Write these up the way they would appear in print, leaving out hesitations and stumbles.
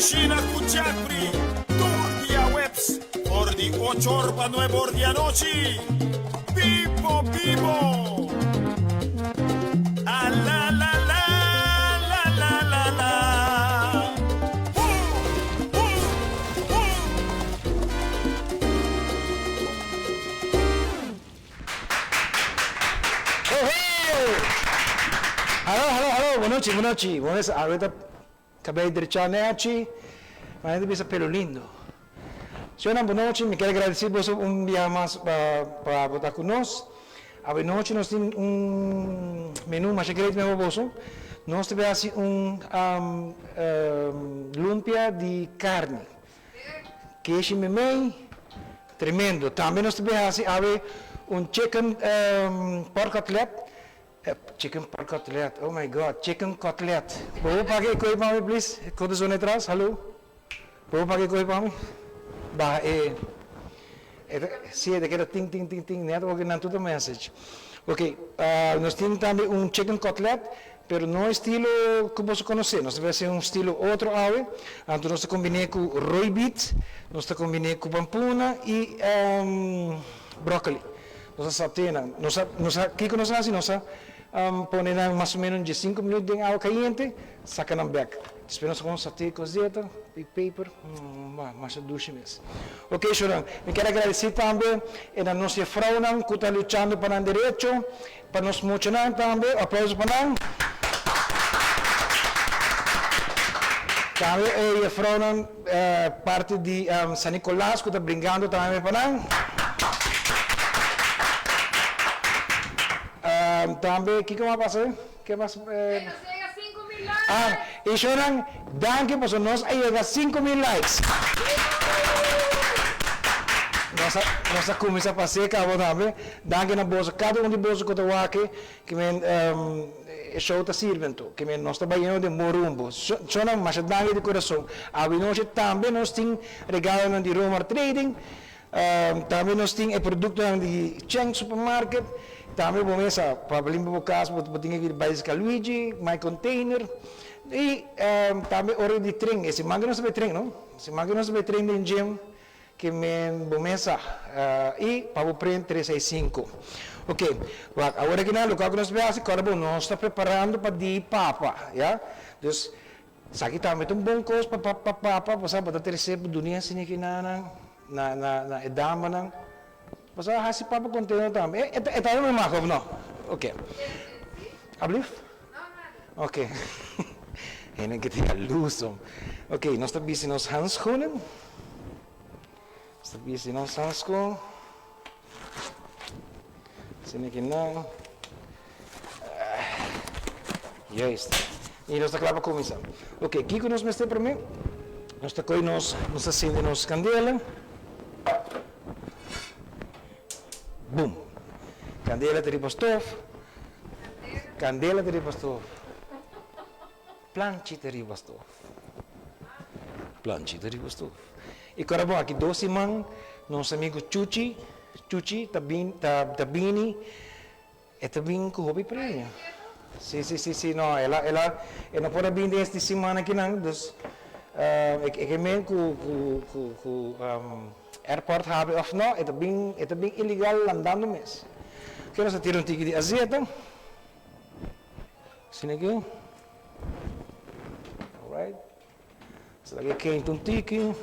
Cushina Kuchakri, Turquía Webs, por di 8 horas para 9 horas de anoche. Vivo, vivo. Ah, la, la, la, la, la, la, la. Hallo, boa noite. Vamos ahorita acabei de deixar aqui, mas ainda bisa pelo lindo. Senhora, boa noite, me quero agradecer por dia mais para estar conosco. A noite nós temos menu mais secreto mesmo bolso. Nós temos assim lumpia de carne. Queijo memei, tremendo. Também nós temos assim chicken pork cutlet. Chicken pork cutlet, oh my god, chicken cutlet. Vou pagar coisa para mim, please? Quando zona atrás, hello? Vou pagar coisa para mim? Bah, sim, daquela ting, network não tudo message. Ok, nós temos também chicken cutlet, pero não estilo que você conhece, nós temos estilo outro ave, então nós combinamos com roy beet, nós combinamos com pampuna e brócoli. Nós sabemos, que nós fazemos, põe mais ou menos de 5 minutos em água quente, saca na beca. Esperamos com satê cozida, big paper, mais doce mesmo. Ok, senhor, eu quero agradecer também a nossa frau que está lutando para o direito, para nos motivar também, aplausos para nós. Também a frau parte de São Nicolás que está brincando também para nós. Também, o que vai passar? Que mais? Chega 5.000 likes! E senhora, danke por nós chega 5.000 likes. Nós começamos a fazer cabo também. Danke na bolsa, cada de bolsa que eu aqui, que me show está sirvendo, que me nós trabalhamos de morumbo. Senhora, mas danke de coração. A noite também nós temos regalo de Roma Trading, também nós temos produto de Cheng Supermarket. Também vou começar para limpar o caso, vou ter que ir para Luigi, my container. E também hora de treino, esse mangue não sabe treino, não? Esse mangue não sabe treino em gym, que me vou começar. E para o prêmio 365. Ok, agora que não, o que nós vemos, agora nós estamos preparando para de papa, já? Então, isso aqui também é bom coisa para papa, para ter receber dunia assim que na edama não. Mas a hasi papa container também. É também uma marca, não? Ok. Ablif? Não. Ok. Ainda que tenha luz. Ok, nós estamos busy nos handschoenen. Estamos busy nos handschoen. Sini que não. Juist. E nós estamos lá para começar. Ok, Kiko nos mete para mim. Nós estamos nos acendendo nos candela. Boom. Candela de pastor. Candela de pastor. Planchita de pastor. Planchita de pastor. E agora bom, aqui 12 man, nosso amigo Chuchi, Tabini, é também com hobby para ele. Sim, não, ela não pode vir esta semana aqui não, dus, é que mesmo com airport hebben of não, é bem ilegal andando mesmo. Quero só ter tique de azeite. Sim aqui. Alright. Só aqui quente tique.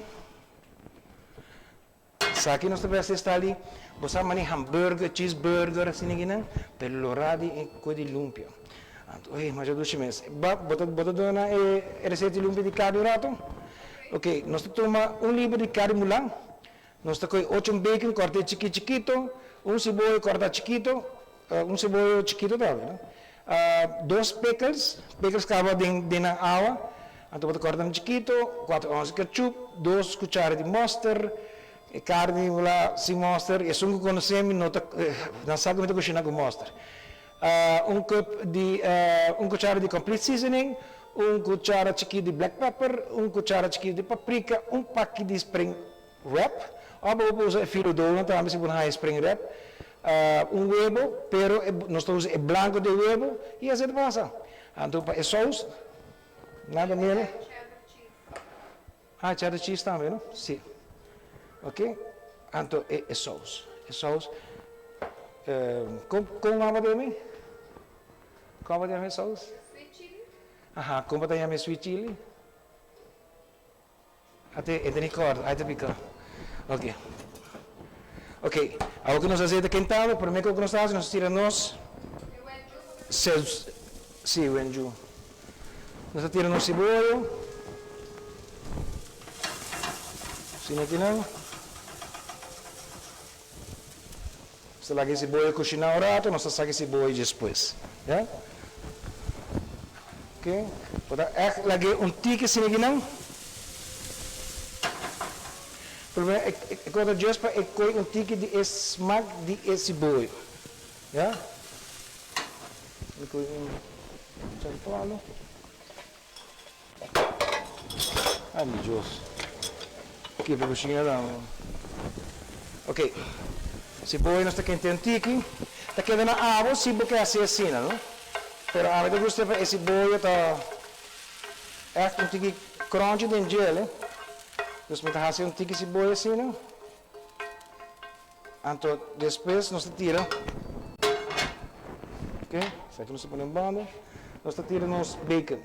Só aqui nós temos esta ali, você mani hamburger, cheeseburger assim aqui não, pelo lado e coisa de lumpia. Oi, mas eu doce mesmo. Bota dona receita de lumpia de carne rato. Ok, nós toma livro de carne mulang. Nós temos 8 bacon, corte chiquito, cebola corta chiquito, cebola chiquito também, 2 pickles que acaba de na água, então você corta chiquito, 4 onças de ketchup, 2 cucharadas de mustard, carne sem mustard, e só conhecemos, não sabe como cozinhar com mustard. Cucharada de complete seasoning, cuchara chiquito de black pepper, cuchara chiquito de paprika, pack de spring wrap. Ou vou usar filo dono, também se for spring wrap, huevo, pero nós usamos branco de huevo e assim passa. Então, é sauce, nada menos. Ah, cheddar cheese também, não? Sim. Ok? Então, é sauce. É sauce. Como apa dia ni? Como dia ni sauce? Sweet chili. Aha, como dia ni sweet chili? Até ni corda, aí te pica. Ok. Ok. Agora que nós azeite quentado, primeiro que nós fazemos, nós tiramos sim, o enju. Nós tiramos cebola. Sini aqui não. Você lagi cebola cozinhar um rato, nós saque cebola depois, já? Ok? Pode lagi tique sini aqui não. Problema é que quando eu para coi tique de smaak de cebola, já? Eu coi champalo. Ah, meu Deus. Aqui para cozinhar não. Ok. Cebola nós temos que tique, tá quedando na água, se porque assim, não? Pero a mim gosta de cebola tá é tique crunchy dentro dele. Então me tá fazendo tique cebola assim, não? Então depois nós tira, ok? Certo, nós põe em banda, nós tira nos bacon.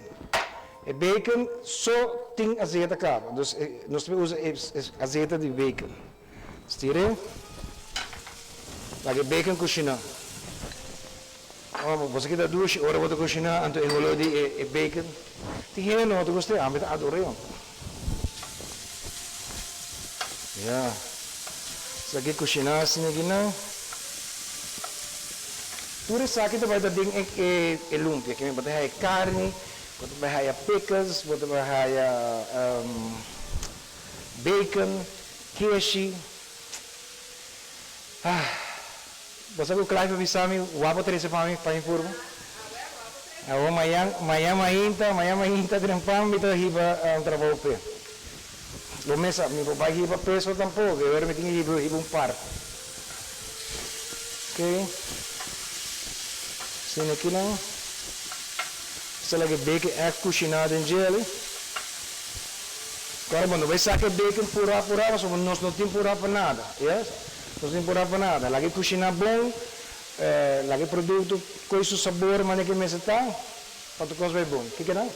E bacon só tem azeite acaba, então nós usa azeite de bacon. Tira. Lagi bacon Cushina. Oh, você que dá duas horas para cozinhar, então enrolou de bacon. Tinha não, tu gostei, a mim tá adorei. Já. Lagi cozinhar assim aqui não. Tudo isso aqui tu vai dar ding lumpia, que me botar aí carne, botar aí pickles, botar aí bacon, queijo. Você que o Clive avisou-me, o abo terese para mim, para informar. Eu amanhã mainta trempam, me trahiba trabalho pé. Lo mesa, me vai hiba peso tampouco, eu me tinha hiba par. Ok. Sino aqui não. Se lagi bacon é cozinhado em gelo. Agora, quando vai sacar bacon pura, mas nós não temos pura para nada, yes? Não tem por para nada. Lagi cozinhar bom, lagi produto com esse sabor, mas que me está, para tu coisa bom. Que não?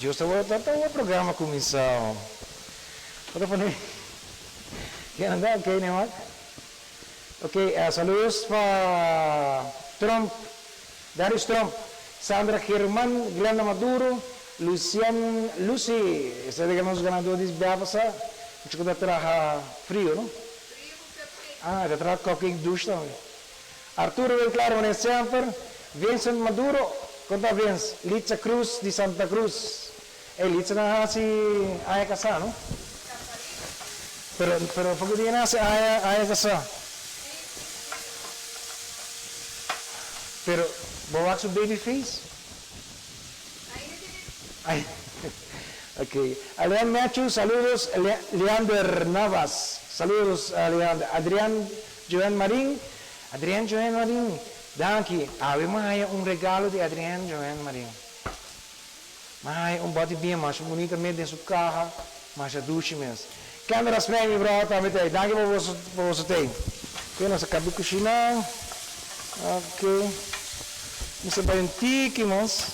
Eu estava o programa começou. Para fazer. Que anda, ok, né, Mark? Ok, saludos para Trump, Darius Trump, Sandra Herman, Glenda Maduro, Lucy, esse é o ganador de Biafasa. Acho que da traha frio, não? Ah, da traha cooking douche também. Arturo del Claro, né, sempre. Vincent Maduro, conta Vince. Litza Cruz, de Santa Cruz. Litza na si Aya Casa, não? Pero porque dia na si Aya Casa. Pero, bawa su baby face? Ay. Ok. Adrián Machu, saludos. Leander Navas, saludos a Leander. Adrián Marín, danke. Ave Maria, regalo de Adrián Joan Marín. Mas bote bem, mas bonitamente em sua carro, mas duche mesmo. Câmeras bem, meu brother, também tem. Danke por você ter. Ok, nós acabamos de cozinhar. Ok. Nós vamos tique, mas.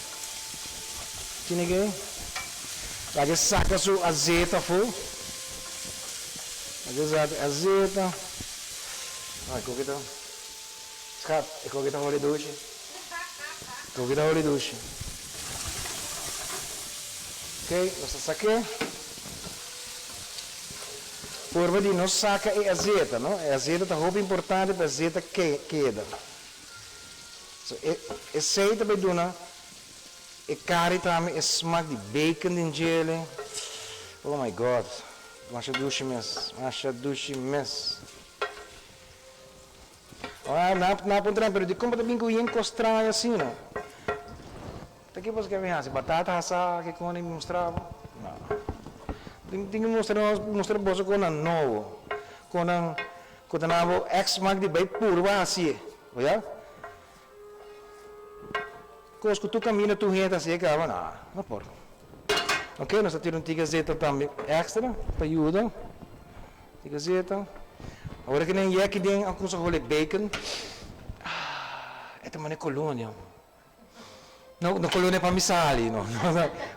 Tinha que. Lagi saca su azeite fu. Lagi azeite. Ecco kita. Skat, ecco kita olhe douche. Ecco kita olhe douche. Ok, nós saque. Por de nós saca é azeite, não? É azeite tá roupa importante para azeite que queda. So, azeite vai dona. E carne também é smaak de bacon em gelo. Oh my God. Masha douche mes. Ah, na pontra, pero de como também com encostrar assim, não? Tá aqui você quer ver assim, batata assa que como me mostrava. Não. Tem que mostrar você com a nobo. Com a nobo smaak de bacon puro assim, olha? Cosco tu cammina tu gente assim que não por. Ok, nós temos um tigazeta também extra, para ajudar. Tigazeta. Agora que nem é que tem a coisa com bacon. É também colônia. Não, não colônia para misali, não.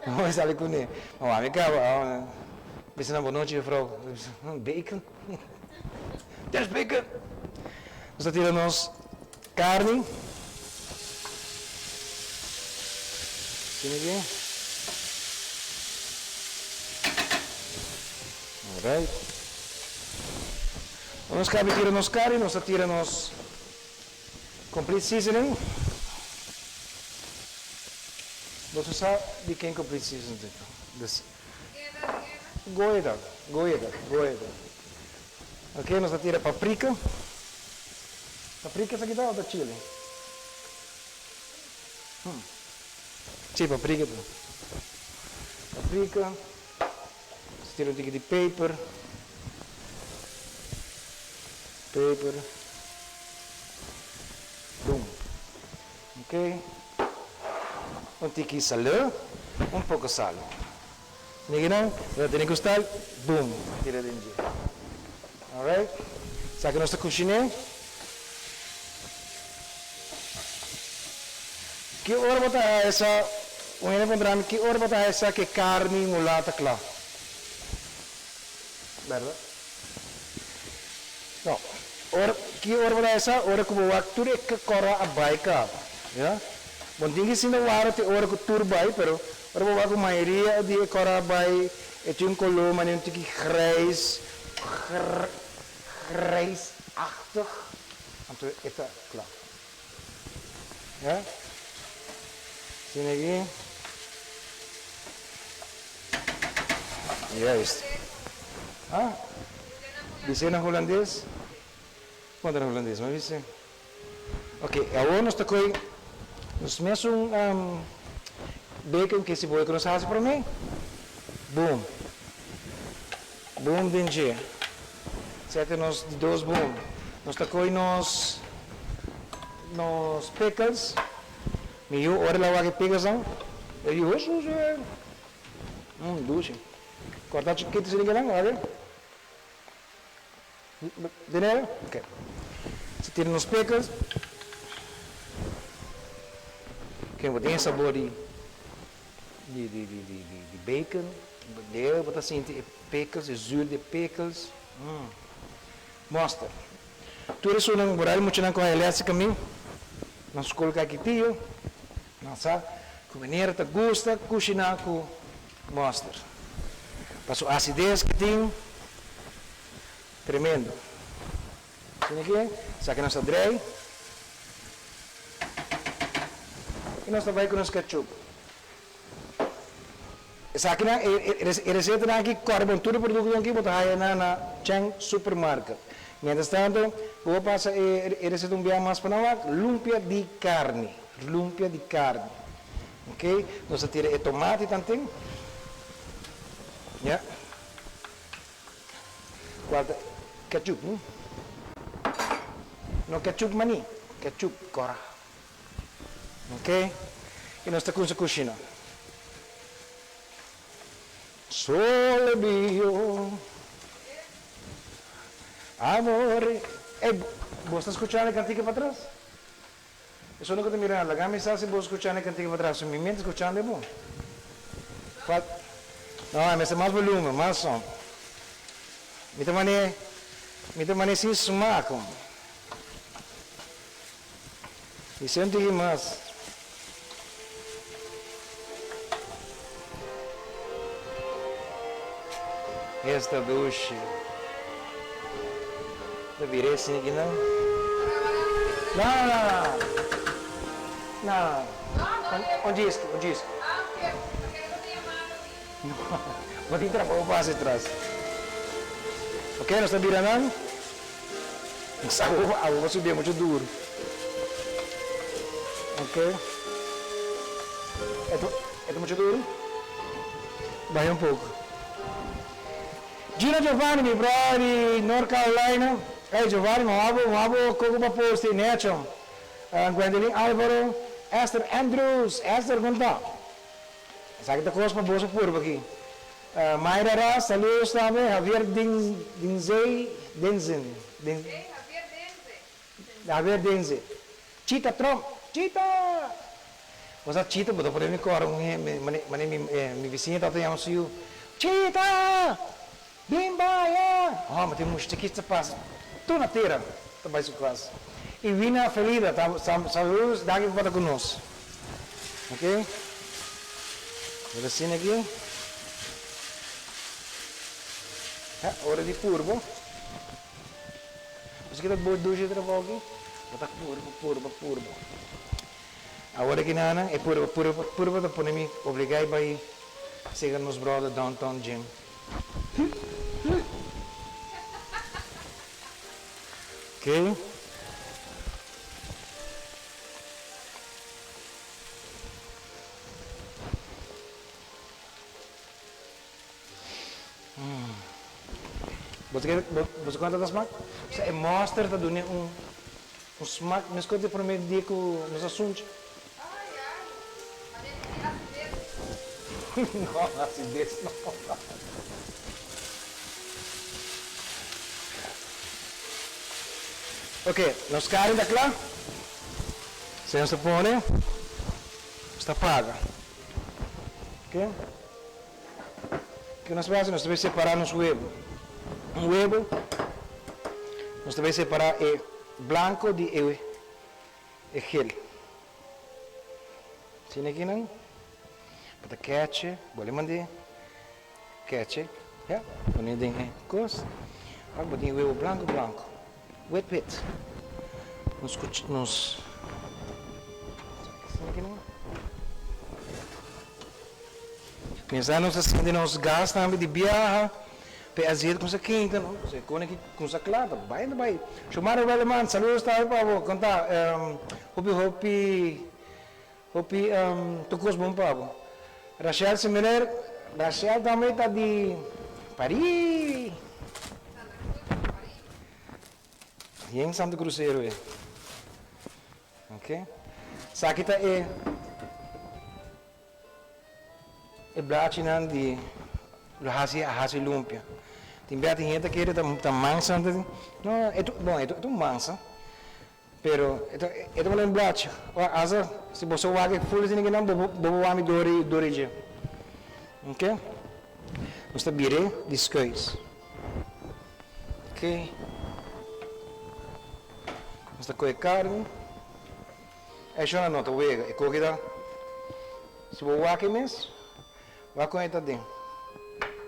Não misali com ele. Mas me acaba. Pensando boa noite, vrouw. Bacon. There's bacon. Nós temos carne. Sim, aqui. Alright. Nós tiramos carne, nós tiramos complete seasoning. Você sabe de quem complete seasoning? Goiada. Ok, nós tiramos paprika. Paprika é aqui da ou chile? Sim, paprika. Paprika. Nós tiramos um de pepper. Boom. Ok. Um tiki salé, pouco sal. Não tem que gostar, boom, tira dentro. Alright? Sabe que nós estamos cozinhando? Que hora botar essa? Que hora botar essa que carne mulata claro? Verdade? Não. Que hora botar essa? Hora que o waktu é que cora a baika, ya? Bom, tinggi sini waro te ora ku turbai, pero ora bawa ku maioria di korabai itu yung kolom yung tiki grijsachtig. Anto ita klaar. Ja? Sini lagi. Juist. Ah? Bisa na Holandês? Quanto na Holandês? Mas bisa. Okay, agora nós tocou nós mesmo bacon que se voi conoscer para mim. Boom. Boom dinge. Sete nós dois boom. Nós tacoi nos pickles. Meio hora lá que pickles não. Eu uso já. Duche. Cortar chiquito se liga lá, olha. Dinheiro? Ok. Se tira nos pickles. Que tem sabor de bacon, deu, botar assim, pickles, zuur de pickles, mostra. Tudo isso não moral muito não conhece caminho, nós colocar aqui tio, nossa, com maneira tá gosta, Cushina com mostra. Passou a acidez que tem, tremendo. Assim aqui, saca nossa trahe. E nós também com os ketchup. Essa aqui na receita na aqui corre tudo produto aqui botar aí na Chang supermarket. Mientras tanto, vou passar a receita bem mais para nós, lumpia de carne, ok? Nós tira tomate também, já. Guarda ketchup, não ketchup mani, ketchup cora. Ok? E nós estamos com a Cushina. Sole mio, amore. Você está escutando a cantiga para trás? Eu só não estou mirando. Lá me sabe se você escutando a cantiga para trás. Se me mente escutando é bom. Não, mas é mais volume, mais som. Me também sem sumaco. E sente mais. Esta duche. Eu virei assim aqui, não? Não. Onde é isso? Vou entrar para o passo atrás. Ok, nós estamos virando. A água subir muito duro. Ok? É muito duro? Vai um pouco. Gina Giovanni, meu brother, North Carolina. Hey Giovanni, mabo, como para post Netcham. Gwendolyn Álvaro, Esther Andrews, Esther conta. Sabe que coisa para bolsa purba aqui. Manera, saludos também, Javier Denzen. Javier Denze. Chita Trump, Chita! Você Chita, botou por mim cora, minha vizinha tá tendo um Chita! Bimbaia! Oh, mas tem um chiquista passa. Tu na terra, tá mais quase. E vina felida, saludos, daqui para conosco. Ok? Vou assim aqui. Hora de purbo. Você quer botar dois de trabalho aqui? Botar purbo. A hora que nana é purbo da pandemia. Obrigado by chegar nos brothers downtown gym. Ok? Você conta da smaak? É mostra tá dando um smaak, mas quando para mim dia que nos assuntos. Não, acidez não. Ok, nós carne da clã. Se não se põe, está paga. Ok? O que nós fazemos? Nós devemos separar nos huevos. Um huevo, nós devemos separar o branco de gel. Sim aqui não? Para ketchup, boleh mandar ketchup, ya, boleh dengan kos, agora boleh huevo branco, wet pit, nos sim aqui não? Pensando assim de nós gás também de viajar. Pe azeite com essa quinta, não? Você come aqui com essa clara, vai. Chamar o alemão, saludos tá aí para vou contar. Hopi, tocos bom para vou. Rachel Semerer, Rachel também está de Paris. E em Santa Cruzeiro, ok? Sabe que tá blatinan de Hasi Loempia. Tem gente que está mansa, não, é mansa, pero é uma lembrança. Asa, se você vai que full assim não, bobo vai me dorige, ok? Nós tabire discuis, ok? Nós tá com carne, é só na nota, vega, é corrida. Se você vai que mês, vai com ela dentro.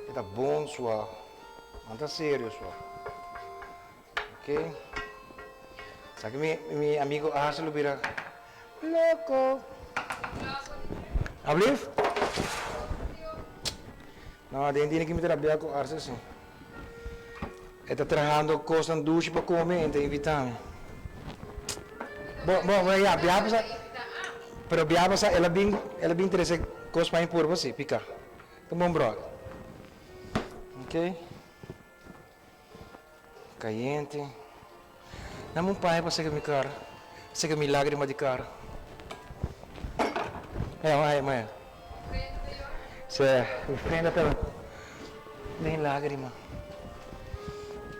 Está bom, sua. Não está sério, sua. Ok? Sabe que meu amigo Aslo vira louco. Ablif? Não, tem que me trabalhar com Arce assim. Está trabalhando coisas doces para comer, então evita-me. Bom, já, biapa, pero biapa, ela bem interessa coisas para impor você, picar. Tá bom, brother. Ok? Caliente. Dá-me um pai para secar minha cara. Secar minha lágrima de cara. Mãe. Me prenda pela. Nem lágrima.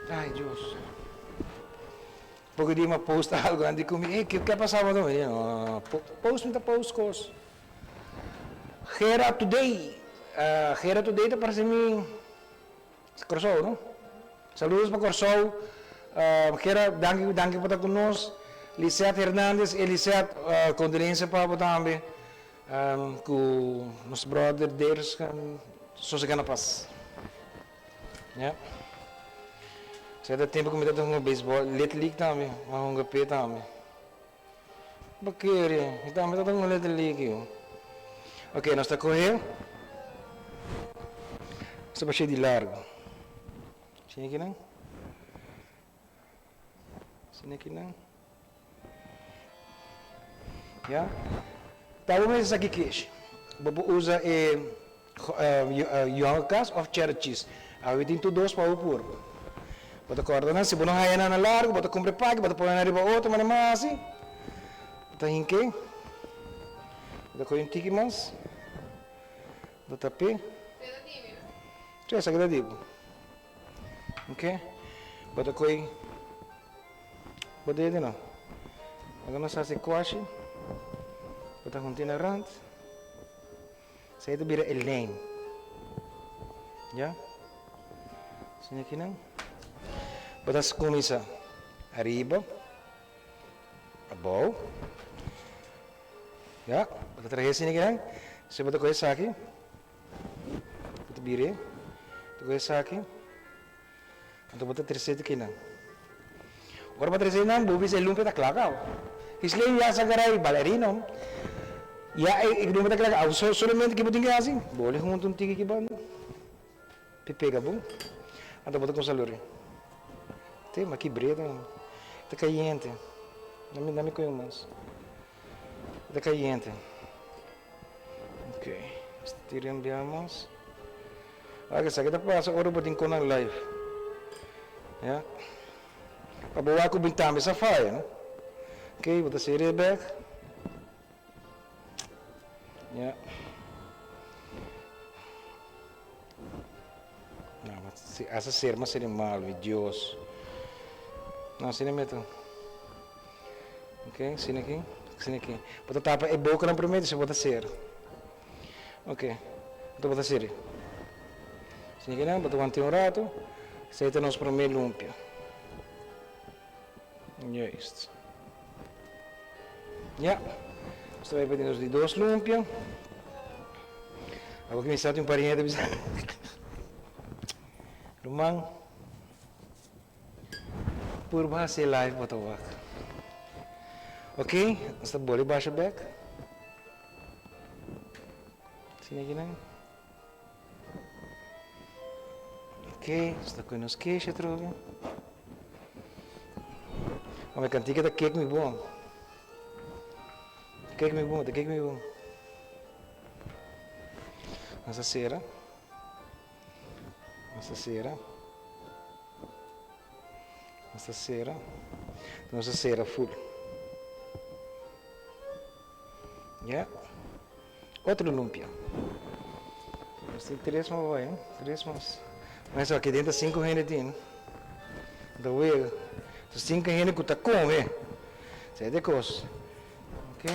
Ai, Deus. Porque dia me posta algo grande comigo. Ei, que passava não? Não. Post coisa. Gera Today está para mim. Corsol, não? Saludos para Corsol. Quero danke por estar conosco. Lisette Hernandes e Lisette, condolência para você também. Com nossos brothers deles, só se ganha paz. Yeah. Certo tempo que me dá um beisebol, Little League também, um GP também. Baqueira, então me dá um Little League. Ok, nós está correndo. Está cheio de largo. Sim aqui não? Sim aqui não? Já? Tá bom, mas aqui queijo. Bobo usa yogas of churches. Aí tem tudo para o puro. Bota corda na, se você não vai na largo, bota compre pague, bota põe na riba outro, mas não assim. Bota hinque. Bota coi um tique mais. do tapete. Cioè, sa gradativo. Ok? Bota coi. Bota ele não. Agora nós fazemos quashi. Bota contina rand. Saya tu bira lane. Ya? Sini aqui não. Bota as começa arriba. Above. Ya? Bota trahe sini aqui não. Você bota coisa aqui. Bota bira. Bota coisa aqui. Então bota terceiro aqui não. Agora bota terceiro não. Bobi se lumpia tá claro. Isliya ya sa garay balerino. Ya ik noem het eigenlijk solamente que botinho assim. Boleh junto tinggi que bando. Pepega bom. Anda bota com salori. Tem mas que breda. Tá caliente. Dá-me coisa mais. Tá caliente. Ok. Estiramos. Agora sa kita passa oro botinho com na live. Ya. Pabawa ko bintame sa fire, no? Ok, bota série back. Ya. Não, mas essa ser mas seria mal, Deus. Não, sini meto. Ok, sini aqui. Bota tapa e boca não primeiro, se bota ser. Ok. Bota série. Sini aqui não, bota um rato. Aceita nos primeiro Loempia. Ja, isto. Ja. Sto vai vedendo di dos Loempia. Avevo cominciato un parinetto di Rumang. Pur bahasa live batawak. Ok, sta boleh bahasa back. Sini gini. Ok, sta com nos queixa trovi. Mas cantiga da cake me bom. Cake me bom, da cake me bom. Nossa cera. Nossa cera full. Ya. Outro Loempia. Tem três mais vai, hein? Três mais. Mas aqui dentro 5 reais tem. Da ué. 5 reais que tá com, é. Sai de coisa. Ok.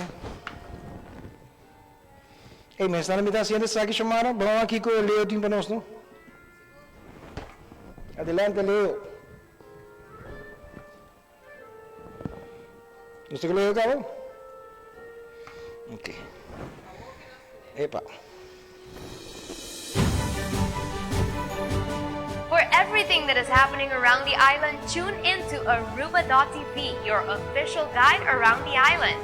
Ei, mas está na metade assim, essa aqui chamaram. Vamos aqui com o Leo tem para nós, não? Adelante, Leo. ¿Usted que lo dio, cabrón? Ok. Epa. For everything that is happening around the island, tune into Aruba.tv, your official guide around the island.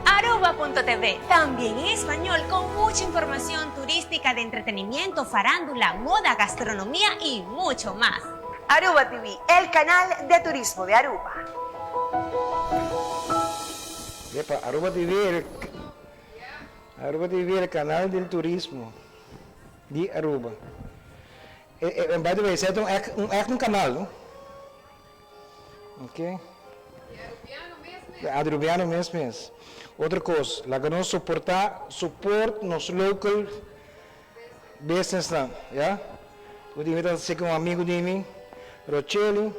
Aruba.tv, también en español, con mucha información turística de entretenimiento, farándula, moda, gastronomía y mucho más. Aruba TV, el canal de turismo de Aruba. Epa, Aruba TV, el canal del turismo de Aruba. By the way, esse é um canal, não? Ok? Arubiano mesmo. Outra coisa, lá que nós suporta nos local business, não, já? Eu devia ser com um amigo de mim, Rochelle,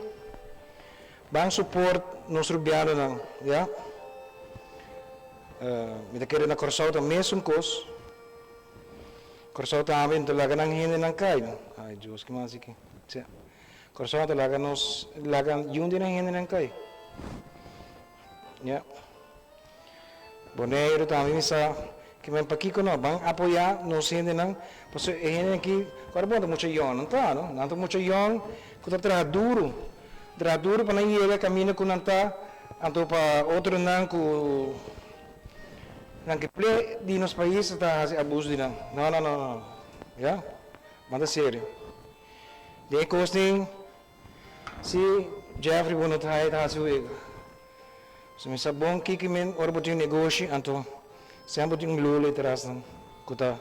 bang support nos rubiano, não, já? Me querer na Corsau também mesmo coisa. Corsau também talaga nang hindi nang kain. Ay, Diyos, que mais aqui. Corsau talaga yun din ang hindi nang kain. Yeah. Boneiro também sa que me pakiko no bang apoiar nos hindi nang pues hindi aqui, claro, mucho yon, não tá, não? Não mucho yon, que tá duro para não ir caminho com não tá, anto para outro nang ku nang que play di nos países está abuso de não, já, manda sério. De costing, se Jeffrey bono trahe tá suega. Se me sabon que men ora botin negócio, anto sempre botin lolo terás não, kuta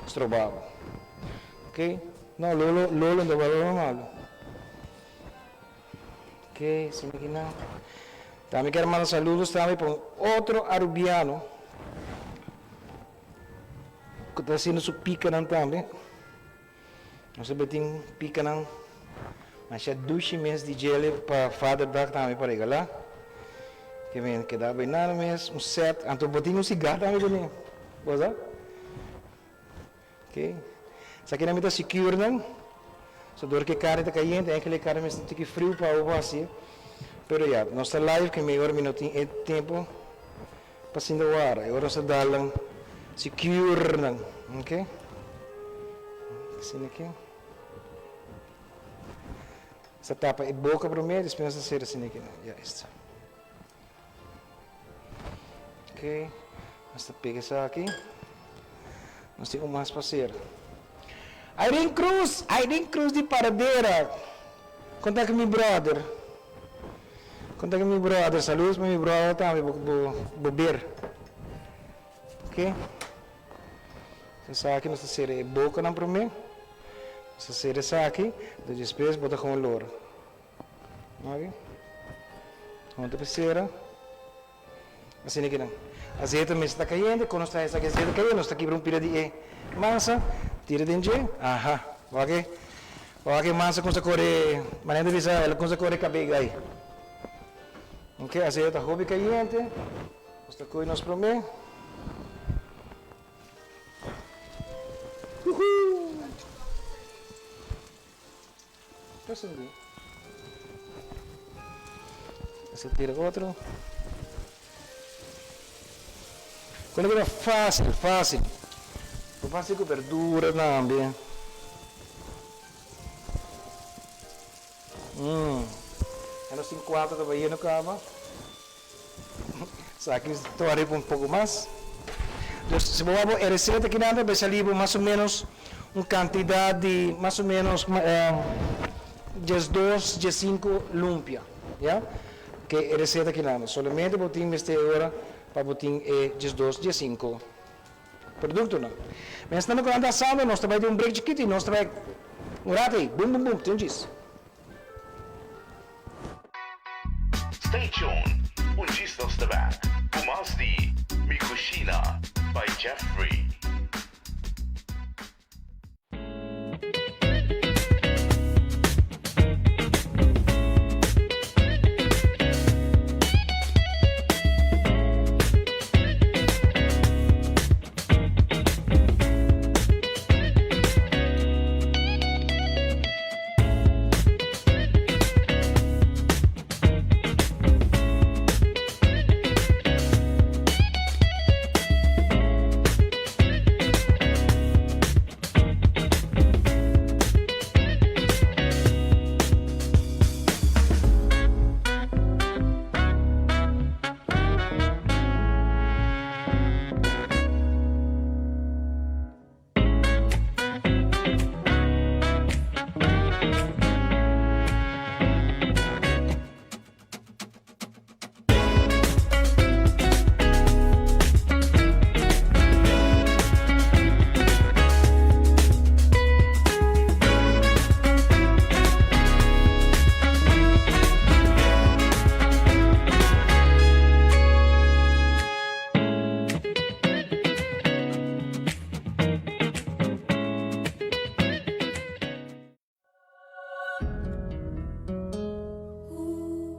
strobavo. Ok? No, lolo não vai malo. Ok, se me quina. Também quero mandar saludos também para outro arubiano. está haciendo su picanang también. Nós beting picanang. Mas já 2 meses de jelly para Father Dag também para regalar. Que vem que dá bem nada mesmo, set. Então botinho cigarro também também. Boa? Ok. Isso aqui não está secure não. Só dor que carne está caindo, é aquele carne mesmo que frio para o assim. Pero já, nossa live que melhor minutinho é tempo para se dar ar. Agora nós dá lang secure não, ok? Assim aqui. Essa tapa é boca para o meio, dispensa ser assim aqui. Já está. Ok, nós pega isso aqui. Nós temos mais para ser. Irene Cruz de Paradeira. Conta com meu brother. Saludos para meu brother também, vou beber. Ok? Isso aqui nós ser boca não para mim. Nós ser isso aqui, depois botar com o louro. Ok? Conta para ser. Assim aqui não. Azeite também está caindo, quando está essa azeite caindo, nós está aqui para pira de massa, tira dentro, ok? Ok, massa com essa cor, maneira de visar, ela com essa cor cabelo aí. Ok, azeite está hobby caindo, nós está coisa nós para mim. Passando. Esse tira outro. Quando era fácil. Eu faço com verdura também. Eu não sei quanto da Bahia no cama. Só que estou a um pouco mais. Então, se eu vou a receita que nada, vai sair mais ou menos uma quantidade de mais ou menos 2, 5 lumpia, já? Que é receita que nada. Solamente vou ter esta hora para botar 2, 5 produto não. Mas estamos com a assado, nós trabalhamos um break chiquito e nós trabalhamos um rato aí, bum, tem disso. Stay tuned, gis nós trabalhamos com mais de Cushina by Jeffrey.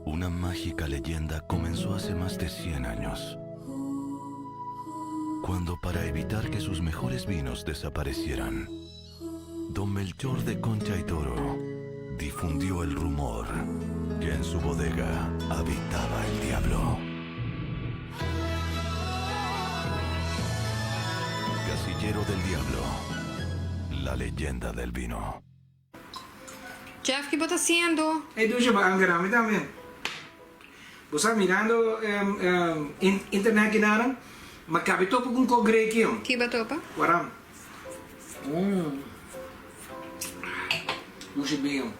Una mágica leyenda comenzó hace más de 100 años, cuando para evitar que sus mejores vinos desaparecieran, don Melchor de Concha y Toro difundió el rumor que en su bodega habitaba el diablo. Casillero del Diablo, la leyenda del vino. Jeff, ¿qué estás haciendo? Hey, tú llevas a grame también. Vos estás mirando internet que nada, mas cabe todo con congre aqui, ó. Que batopa? Guaram. Muito bem.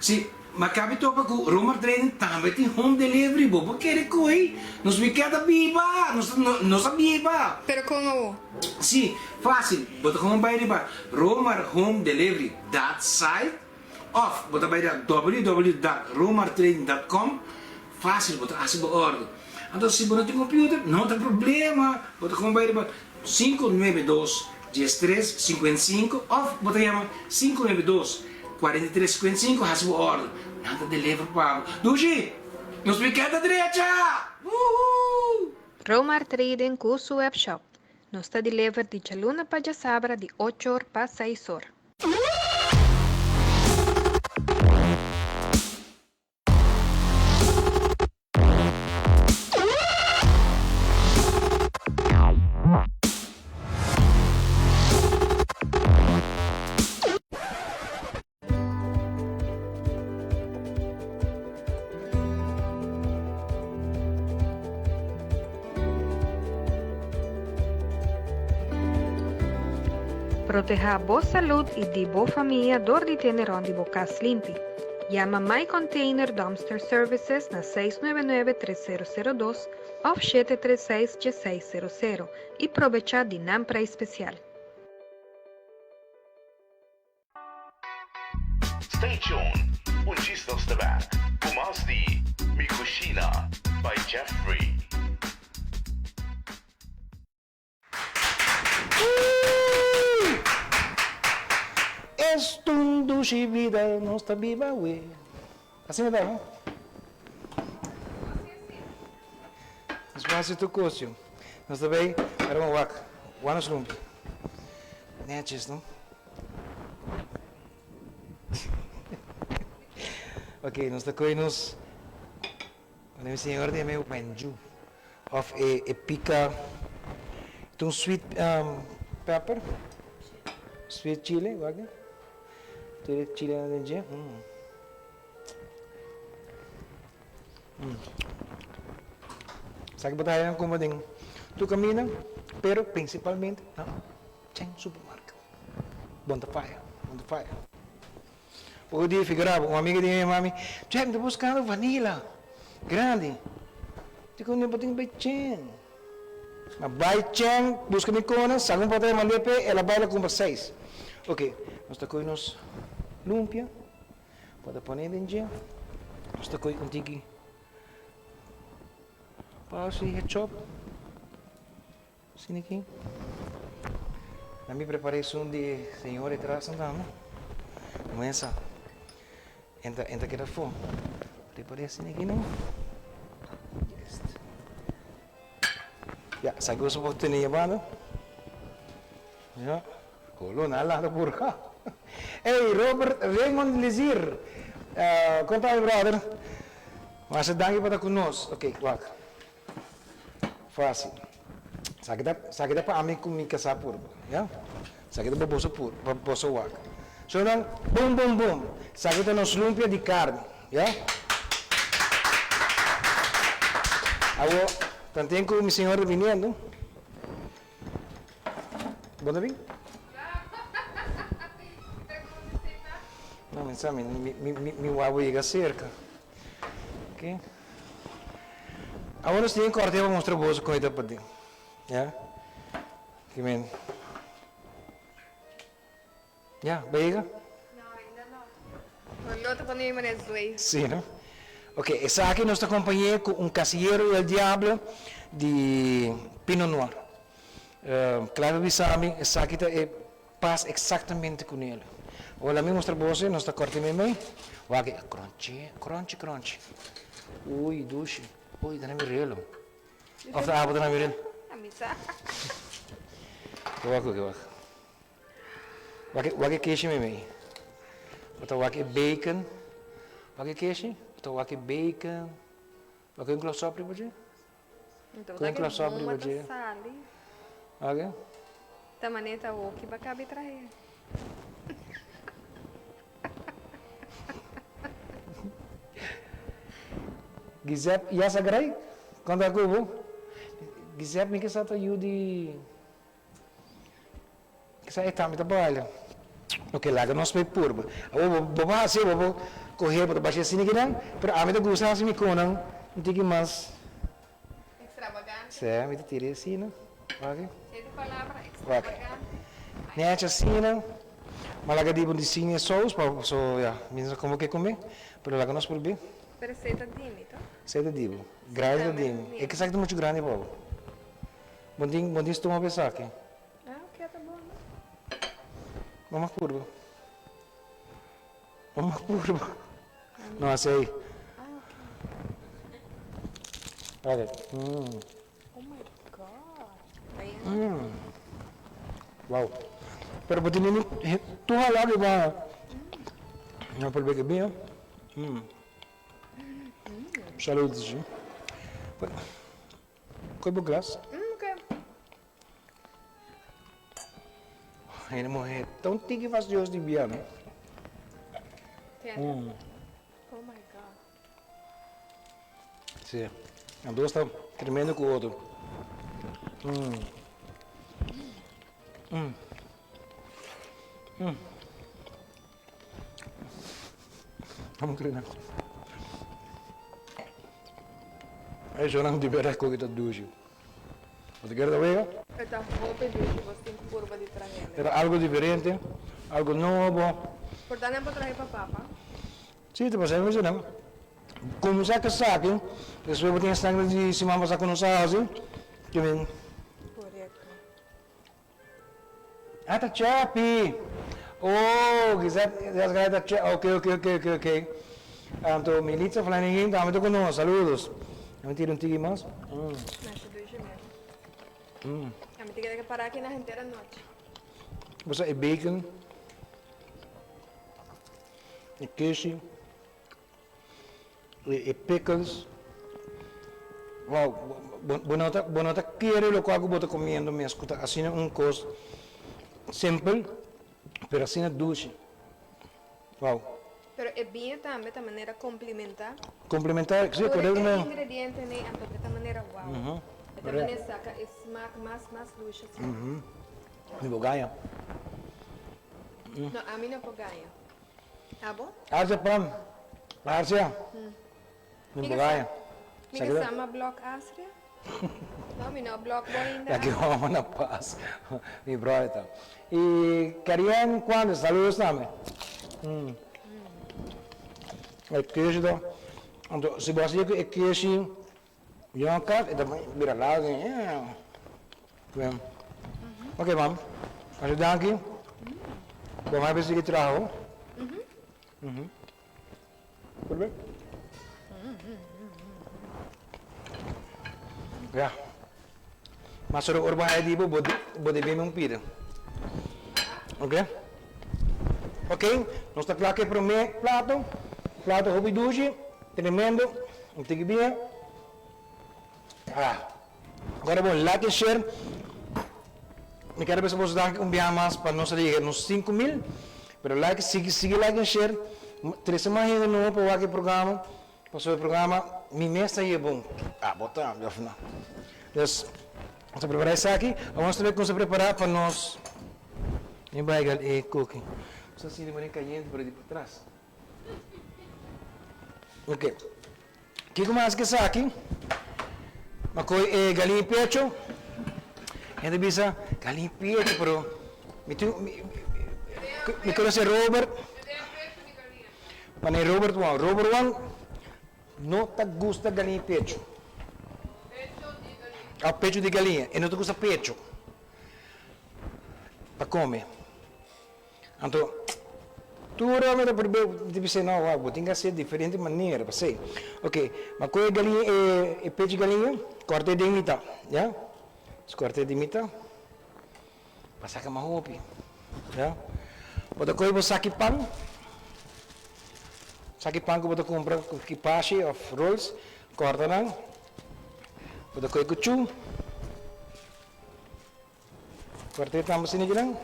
Sim, mas cabe todo com Roma Training também tem home delivery, bobo quer coi. Nos fica biba, não sabia ba. Pero como? Sim, fácil. Bota como vai riba. Roma Home Delivery that site off. Bota vai www.romartraining.com. Fácil, bota assim por ordem. Então se você não tem computer, não tem problema. Bota como vai riba 592 13,55 of botamos 592 43,55 a sua ordem. Nada de levar pago. Dushi, nos piqueta direita! Romar Trading Kusu Web Shop. Nos está deliver de Chaluna para Sabra de 8 horas para 6 horas. Proteja a boa saúde e de boa família dor de tenerão de bocas limpi. Llama My Container Dumpster Services na 699-3002 ou 736-1600 e aproveita de nampra especial. Stay tuned. Un gistos de back. Umas di Cushina by Jeffrey. Estundo de vida, não está viva, ué. Assim é, não? Espaço tu cocio. Nós também, era um wak. Wanos lump. Netjes, não? Ok, nós estamos o senhor de meu panju. Of a pica. Então, sweet pepper. Sweet chili, wak. Chile na Sabe botar aí como ding. Tu caminha, pero principalmente na supermercado. Bom da faia. O dia figurava, uma amiga de minha mãe, "Jeff, estou buscando vanilla, grande." Digo, "Não pode ir chen." Mas vai chen, busca me cona, sabe um pote de malepe, ela vai lá compra 6. Ok, nós estamos com nos Loempia, pode pôr em dia. Nós estamos com um tiki. Passo e chop. Assim aqui. Na minha preparação de senhor e traha não. Começa. Entra que da fome. Preparei assim aqui não. Yes. Ya, sabe o que eu tenho banda? Já. Kolo na lang na burka. Hey, Robert Raymond Lizir. Conta brother. Mas dangi para conosco. Ok, wak. Fácil. Sakit pa amin kumika sa purbo. Ya? Sakit pa boso wak. So dan, boom. Sakit nos lumpia di carne. Ya? Awo, tanten ko mi senhor viniendo. Bom dia. Não, mas sabe, me uau chega cerca. Ok? Agora nós temos que cortar para mostrar o bolso com ele para dentro. Já? Que men. Já, barriga? Não, ainda não. O outro para não ir dois. Sim, não? Ok, essa aqui nós acompanhamos com um Casillero del Diablo de Pinot Noir. Claro que sabe, essa aqui passa exatamente com ele. Olha, me mostra você, nós está cortando bem. Olha, crunchy. Ui, duche. Ui, dá na mirelo. Of a dá na mirelo. Amizade. Olha queijo mesmo. Olha bacon. Olha queijo. Olha bacon. Olha um close-up para você. Então, Com close-up para você. Olha. Da maneira o que vai caber trahe. Giuseppe, ja sagrai, quando aku bu, Giuseppe me que sa to yudi, que sa etam ita balha. Ok, lá que nós vai purba. Vou fazer, vou correr para baixo assim que não, pero a mim te gusta assim me conam, não tem que mais. Extravagante. Sim, me te tirei assim, não? Ok. Cheio de palavra extravagante. Nete assim, não? Malaga di de siña sauce, para so ya, mesmo como que comer, pero lá que nós por bem. Receita de imito. Receita de dibo. Grande de dibo. É que sai muito grande, bobo. Bom dia, estou uma pessoa aqui. Ah, ok, tá bom, né? Vamos curva. Vamos curva. Não, essa aí. Olha. Oh my God. Wow. Pero pati nini, tuha lagi ba? Não pode ver que bem, ó. Saúde, sim. Coi bo glas. Okay. Ainda morrer tão tigre fastidioso de biar, né? Oh my God. Sim. A duas está tremendo com o outro. Vamos treinar. Aí já não tiver com kita dujo. Você quer ver? Esta roupa de hoje você tem curva de trahe. Era algo diferente, algo novo. Portanto, para trahe para papa. Sim, te passei isso não. Como saca saque, depois eu tenho sangue de cima para sacar no sauce. Que vem. Correto. Ah, tá chapi. Oh, quiser tá chapi. Ok. Então, Militza falando ninguém, tá muito conosco. Saludos. Eu tiro tigre mais. Nasce do gemelho. A gente tem que parar aqui na inteira noite. Você é bacon. É queijo. E pickles. Wow, bonota quiere lo que hago boto comiendo me escuta así un cos simple, pero así dulce. Wow. Pero é bem também da maneira complementar. Complementar, sim, Por correto el mesmo. ingrediente né, então de maneira wow. De maneira saca esmaca mais dulce. Mi bogaia. Não, a mim não poganha. Tá bom? Arce pam. Arce. Mi bogaia. Miga sama block asria? Não, mi não block boy ainda. Aqui vamos na paz. Mi brother. E queriam quando saludos também. É queijo do. Então, se você é queijo, já cá, é também vira lá, né? Bem. Ok, vamos. Ajudar aqui. Vamos ver se que traho. Tudo bem? Ya. Masuk urban ID bu bode bem um pira. Ok? Ok? Nós está claro que para o meu prato hobby duche, tremendo, não tem que bem. Agora bom, like e share. Me quero ver se você dá dia mais para nós ligar nos 5.000, pero like, sigue like e share. 3 semanas de novo para o programa. Passou o programa, minha mesa aí é bom. Botar, já final. Então, vamos preparar isso aqui. Vamos ver como se preparar para nós. E vai e cooking. Só se ele caliente para por trás. Ok. O que mais que isso aqui? Macoi galinha pecho. Ainda bisa galinha pecho, pero me conhece Robert. Mas Robert Wang não te gusta galinha pecho. Pecho de galinha. E não te gusta pecho. Para comer. Então, tu realmente deve dizer, não, tem que ser de diferente maneira, para ser. Ok, mas qual é galinha, é pecho de galinha? Corte de mitad, já? Corte de mitad. Passa que mais roupa, já? Pode comer saque pão. Saque pão que pode comprar com kipashi of rolls, corta não. Pode comer kuchu. Corte também sini não.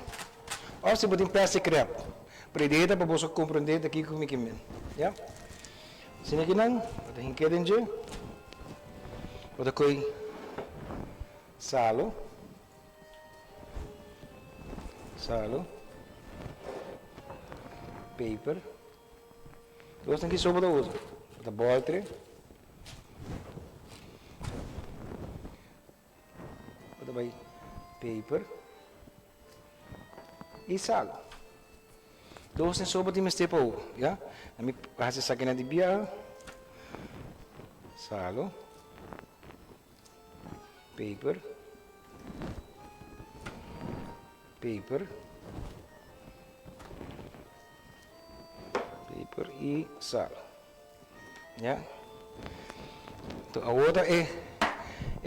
Ou se pode peça crepe. Predeta para você compreender aqui comigo mesmo, já? Sini não. Pode hinquear je. Pode comer salo. Paper. Terus nanti sobat usa. Kita boil tre. Kita bay paper. E sal. Terus nanti sobat ini mesti pau, ya. Kami hasil sakin nanti biar. Salo. Paper. e sal. Ja? Então, a outra é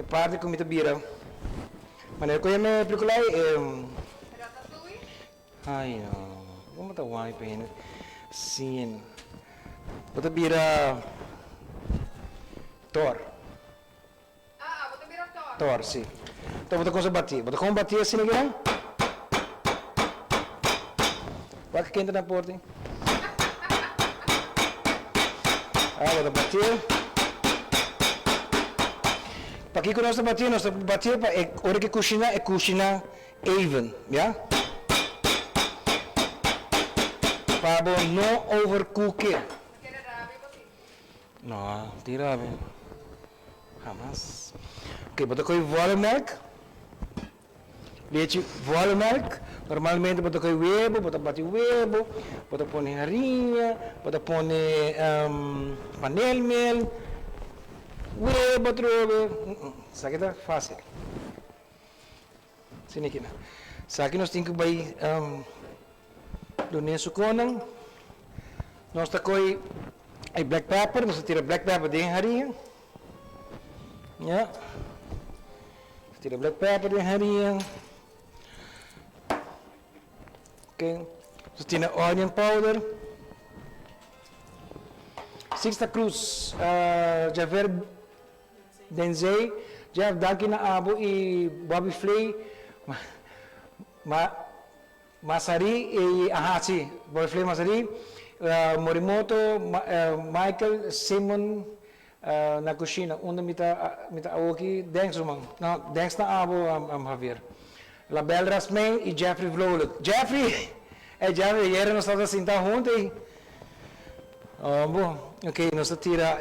parte que me bira. Mas eu me explico lá ai não, como tá uai pena. Sim. Bota bira tor. Bota bira tor. Tor, sim. Então bota coisa bater. Bota como bater assim aqui. Vai que entra na porta, hein? Bota bater. Para que nós bater para hora que Cushina even, ja? Para não overcook. Não, tira bem. Jamás. Ok, bota com milk. Leite milk. Normalmente bota com huevo, bota bater huevo, bota pôr farinha, bota pôr panelmel. Huevo, trove. Isso aqui tá fácil. Sini aqui, né? Isso aqui nós temos que vai do nisso conang. Nós tá com black pepper, nós tira black pepper de harinha. Ya. Tira black pepper de harinha. Ok. Nós tira onion powder. Sixta cruz, já ver denzei, já daqui na abo e Bobby Flay, Masari e sim, Bobby Flay Masari, Morimoto, Michael, Simon na Cushina, onde mita aqui, dez uma, não, dez na abo am Javier. La Belle Rasmain e Jeffrey Vlolet. Jeffrey, Jeffrey, era nós estamos assim, tá junto e bom. Ok, nós tira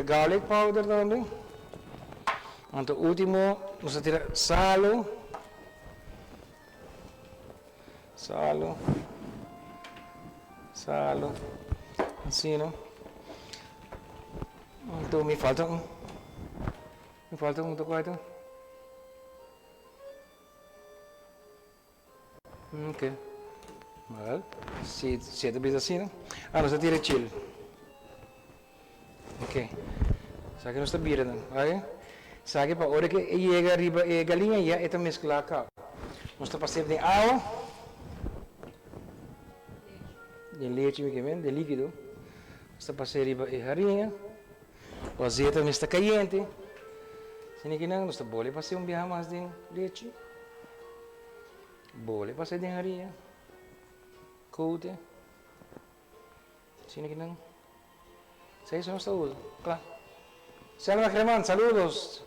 garlic powder também. Então, último, nós tira salo. Assim, não? Então, me falta um toquinho. Ok. Well, se é assim, não? Nós tira chile. Ok. Isso aqui não está bira, não? Ok? Isso aqui para a hora que chega arriba a galinha, já é mesclar cá. Nós está passando de água. De leite, de líquido. Está passando arriba a farinha. O azeite não está caliente. Se não, nós está bolha passar biar mais de leite. Bolha passar de farinha. Coute. Se não. Saya sudah tahu, claro. Selma Creman, saludos.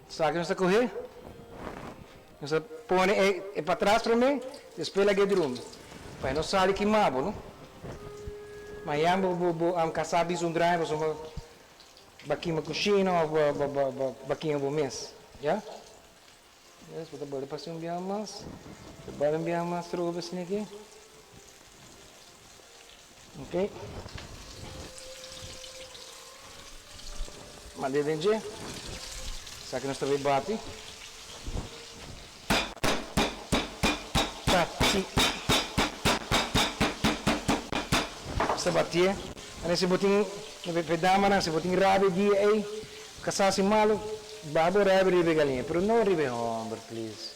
Sabe que nós está correr? Nós põe para trás para mim, depois lá de rum. Para nós sair aqui mabo, não? Mas am casabi um grande, nós vamos baqui uma Cushina ou baqui um mês, já? Yes, kita boleh pasang biar mas, barang biar mas terus ke sini aqui. Ok. Mandei dentro. Sabe que nós também bate. Bate. Você batia. Aí se botinho, pedama na, se botinho rabi dia aí, casasi malo, babo rabi galinha, pero não ribe hombre, please.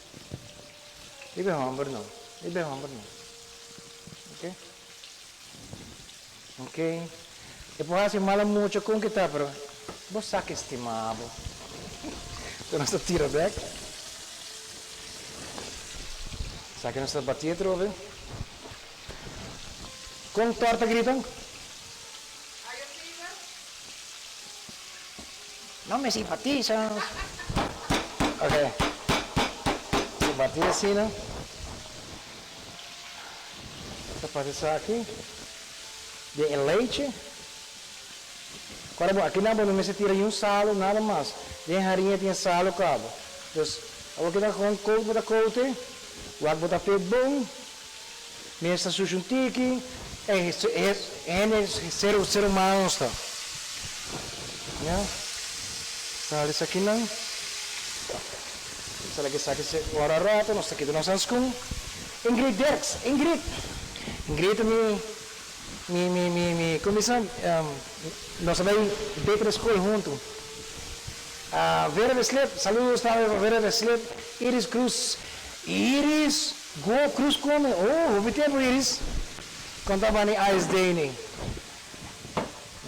Ribe hombre não. Ribe hombre não. Ok? Ok. Depois assim malo muito com que tá, pero vos saque estimado. Então nós tira back. Saque nós batia trove. Com torta gritam. Não me simpatizam. Ok. Se bater assim, né? Essa parte aqui. De leite. Agora, bom, aqui não me se tira um salo, nada mais. De harinha tem salo, cabo. Então, eu vou dar com coco, botar coco. Vou botar pé bom. Mesa sujo um tique. É ser humano, está. Sal isso aqui não. Sal aqui sabe se hora rata, nós aqui nós vamos com ingredientes, ingrid me Começam, nós vamos ir para a escola junto. Vera Veslet, saludos para Vera Veslet, Iris Cruz. Iris, go Cruz come. Oh, o tempo Iris. Contava ni Ice Day ni.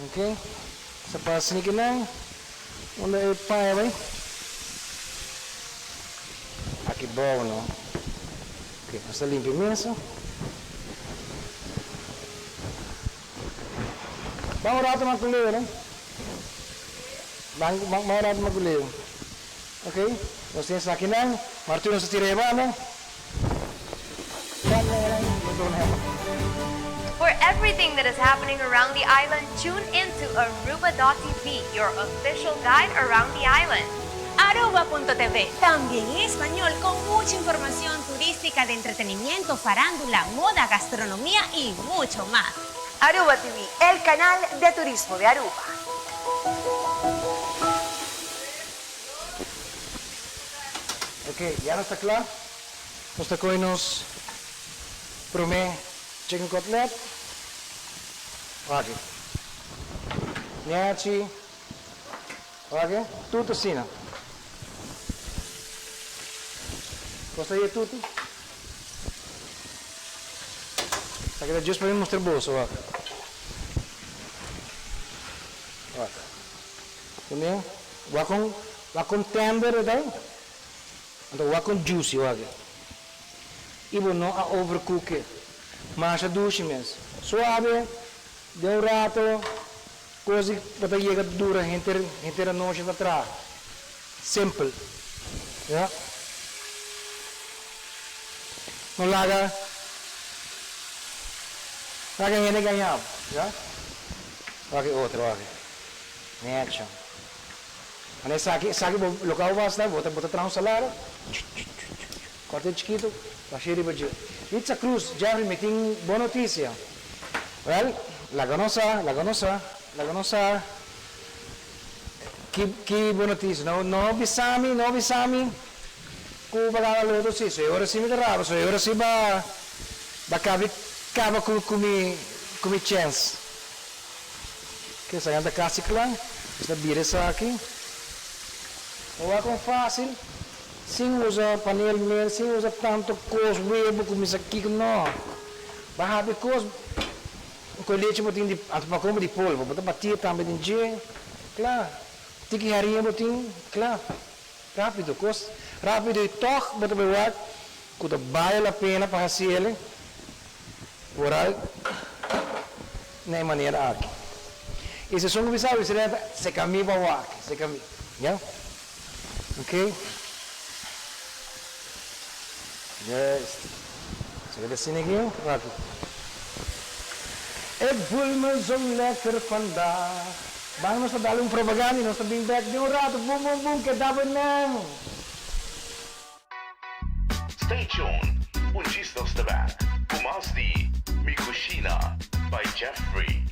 Okay? Sa pasni que lang. Onde é pai, vai? Aqui bom, não? Ok, nós estamos limpando mesmo. Vamos rato maguleo, né? Vamos rato maguleo. Ok? Nós temos aqui não. Martino sa tireba, não? For everything that is happening around the island, tune into Aruba.tv, your official guide around the island. Aruba.tv, también en español, con mucha información turística de entretenimiento, farándula, moda, gastronomía y mucho más. Aruba TV, el canal de turismo de Aruba. Ok, ya no está claro. Nos tocó y nos promé chicken cutlet. Ok. Niachi. Ok. Tudo sina. Gostaria de tudo? Está aqui just para mostrar o bolso, ó. Ó. Também, wakon tender daí. Então, wakon juicy, ó. E não a overcook. Mas a duche mesmo. Suave, de rato, coisa para chegar dura, inteira noite para trás. Simple. Yeah? Não larga ainda ganhar, já? Aqui outro, aqui. Necha. Mas aqui local basta, bota atrás um salário. Corte chiquito, baixei de baixo. Pizza Cruz, já me tem boa notícia. Well, la conosa. Que boa notícia. Não bisami. Kung pagkakaloto si, so ora si mitarabo, so ora si ba kaba kumi chance. Que sa ganda classic lang, basta bira sa akin. Huwag kong fácil, sem usa panel mel, sem usa tanto cos, webo, kumisaki ko no. Bahabi cos, com leite mo ting di, at makomo di polvo, basta batia também din je, claro. Tiki harinha botin, claro. Rápido, rápido e toch, bota bewaard, kuda vale a pena para fazer, oral, na maneira aqui. E se são visado, se caminha para aqui, se caminha, já? Ok? Yes. Se vê assim aqui, aqui. Ik voel me zo lekker vandaag. Bang nós estamos propaganda, nós estamos back de rato, boom, que dá não. Stay tuned. Ungistos de back. Umas di Cushina by Jeffrey.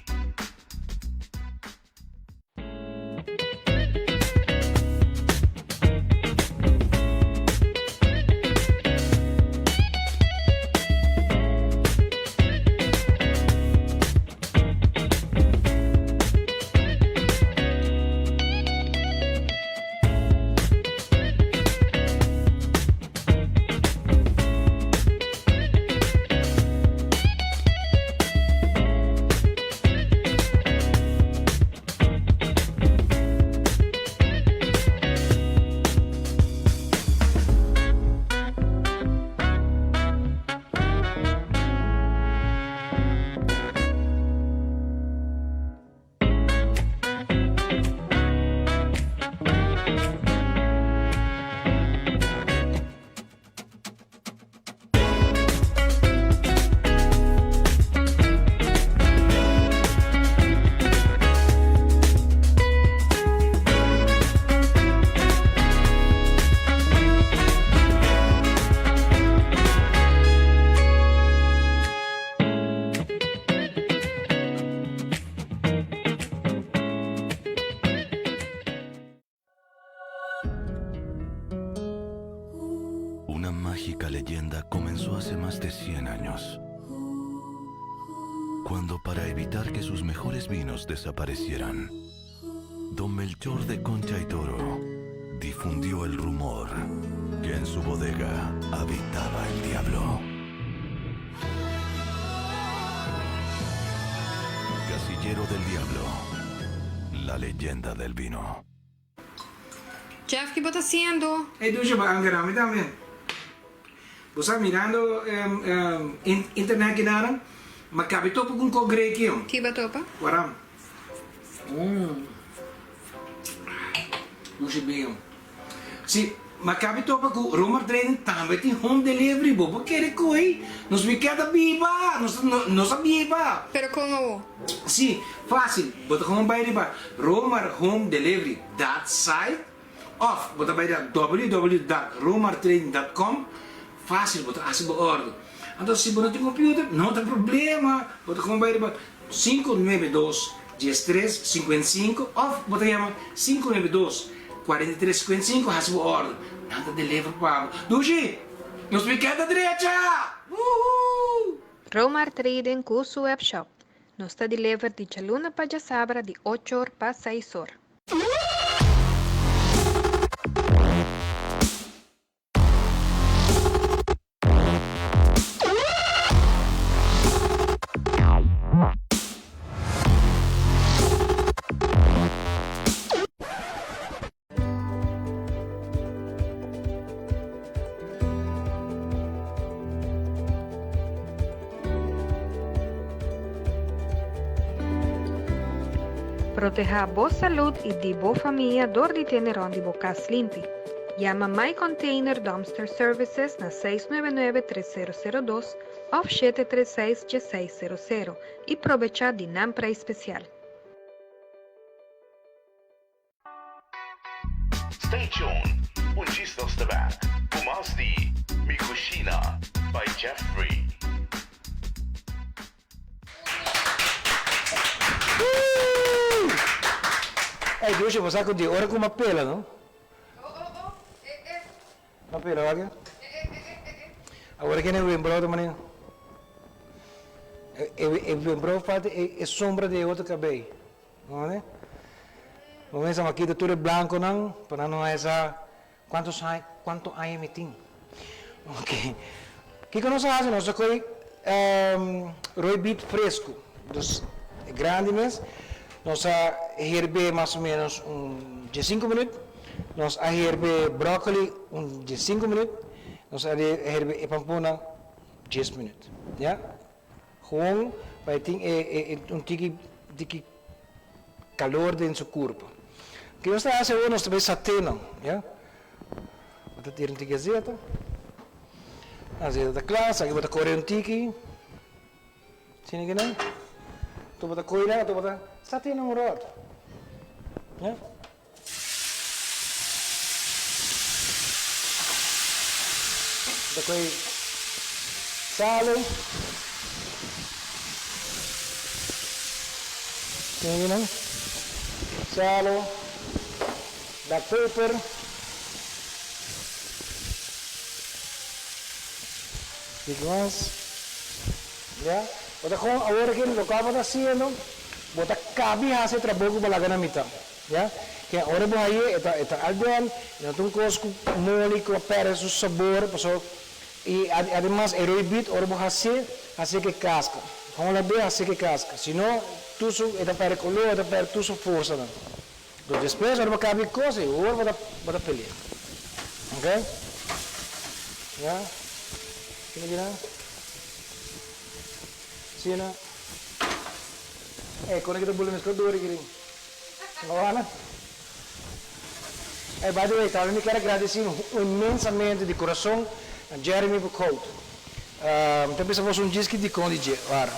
Una mágica leyenda comenzó hace más de 100 años. Cuando para evitar que sus mejores vinos desaparecieran, don Melchor de Concha y Toro difundió el rumor que en su bodega habitaba el diablo. Casillero del Diablo, la leyenda del vino. Jeff, ¿qué estás haciendo? Hey, Dulce, angara, también. Vos estás mirando internet que nada, mas cabe todo con congregación. ¿Qué va a topa? Waram. Dulce, bem. Sim, mas cabe todo com Roma treino também tem home delivery, bobo quer coi. Nos fica biba, nos biba. Pero como? Sim, fácil. Bota como vai riba. Roma home delivery that site. Of, bota vai da www.romartraining.com. Fácil, bota assim por ordem. Então se você não tem computer, não tem problema. Bota como vai riba 592 1355 of bota chama 592 4355 assim por ordem. Nada delivery para. Duji, nos fica da direita. Romar Trading com seu webshop. Nos está deliver de Chaluna para Sabra de 8 horas para 6 horas. Proteja a boa saúde e de boa família dor de ter onde boca limpe. Llama My Container Dumpster Services na 699-3002 ou 736-1600 e aproveita de nampra especial. Stay tuned. Un gistos de back. Umas di Cushina by Jeffrey. Hey, Dulce, você sabe que hora com uma pela, não? Uma pela, olha. Agora que não é lembrado de maneira. Lembrado é sombra de outro cabelo, não é? Vamos aqui de tudo branco não, para não essa quanto aí me tem. Ok. O que nós fazemos? Nós coi roibit fresco, dos grande mês. Nós herbe mais ou menos de 5 minutos. Nós herbe brócoli de 5 minutos. Nós herbe pampona 10 minutos. Ja? Gewoon bij tiki calor dentro do corpo. O que nós estamos fazendo? Nós estamos sateno. Ja? Vou tirar um tiki azeite. Azeite da classe. Aqui vou correr tiki. Sim, aqui não? Tu vou correr, tu vou sateno um rodo. Ja? Depois salo. Tingin lang. Salo. Black pepper. Igual. Ya. Bota com agora que lo que vamos haciendo, bota cabe hace trabalho para la mitad. Ya. Que agora vou aí eta aldean, não tem cosco mole com pera su sabor, passou e además eroibit agora vou fazer que casca. Vamos lá ver fazer que casca. Senão tudo eta pera color, eta pera tudo força não. Então depois agora cabe coisa e agora bota pelear. Ok? Ya. Sini gina. Sini. Quando kita boleh mescos dua kiri. Agora. By the way, também quero agradecer imensamente de coração a Jeremy Bucout. Também se fosse disco de conde agora.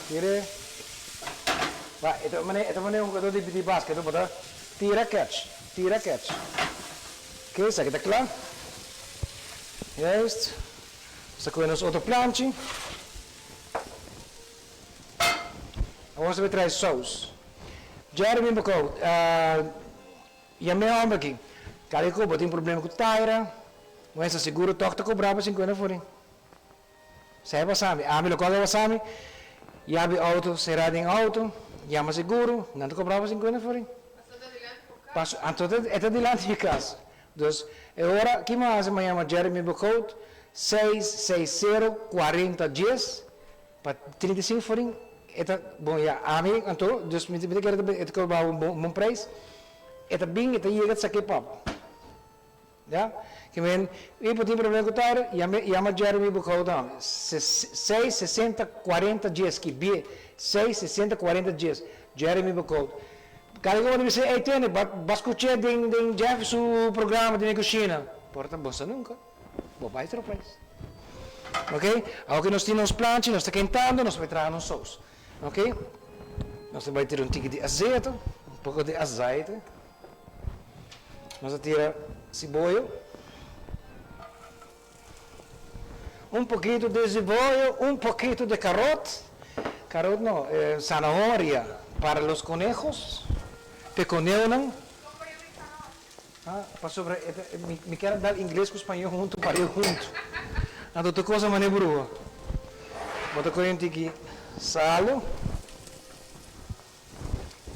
Kira. Vai, itu mana coisa de basquete, botar tira catch. Ok, isso aqui está claro? Juist. Sacou nos outro plantje. Agora você vai saus. Jeremy Bucout, e a minha homem aqui, cara, eu tem problema com taira, mas seguro toque tá cobrava 50 forem. Sai basami, ami lo cola basami, yabi auto, será em auto, llama seguro, não te cobrava 50 forinhos. Passo, antes é delante de casa. Dus, agora, que mais me chama Jeremy Bocout, 660-40-10, para 35 forinhos. Eta, bom, ja, ami, então, dus, me diga que é cobrar bom preço. Eta bem, eta chega a sacar papo. Ja? Que men, e por problema com tar, chama Jeremy Bocout, 660-40-10, que bem, 660-40-10, Jeremy Bocout. Cada vez que você tem, vai escutar de Jeff seu programa de Cushina. Porta bossa nunca. Vou vai trocar. Ok? Agora nós temos planche, nós estamos quentando, nós vamos trazer um sauce. Ok? Nós vamos ter um tique de azeite, pouco de azeite. Nós vamos tirar cebola. Pouquinho de cebola, pouquinho de carota. Carota não, zanahoria para os conejos. Peconeu não? Para sobre, me quero dar inglês com espanhol junto, para eu junto. A outra coisa mané brua. Bota corrente aqui, salo.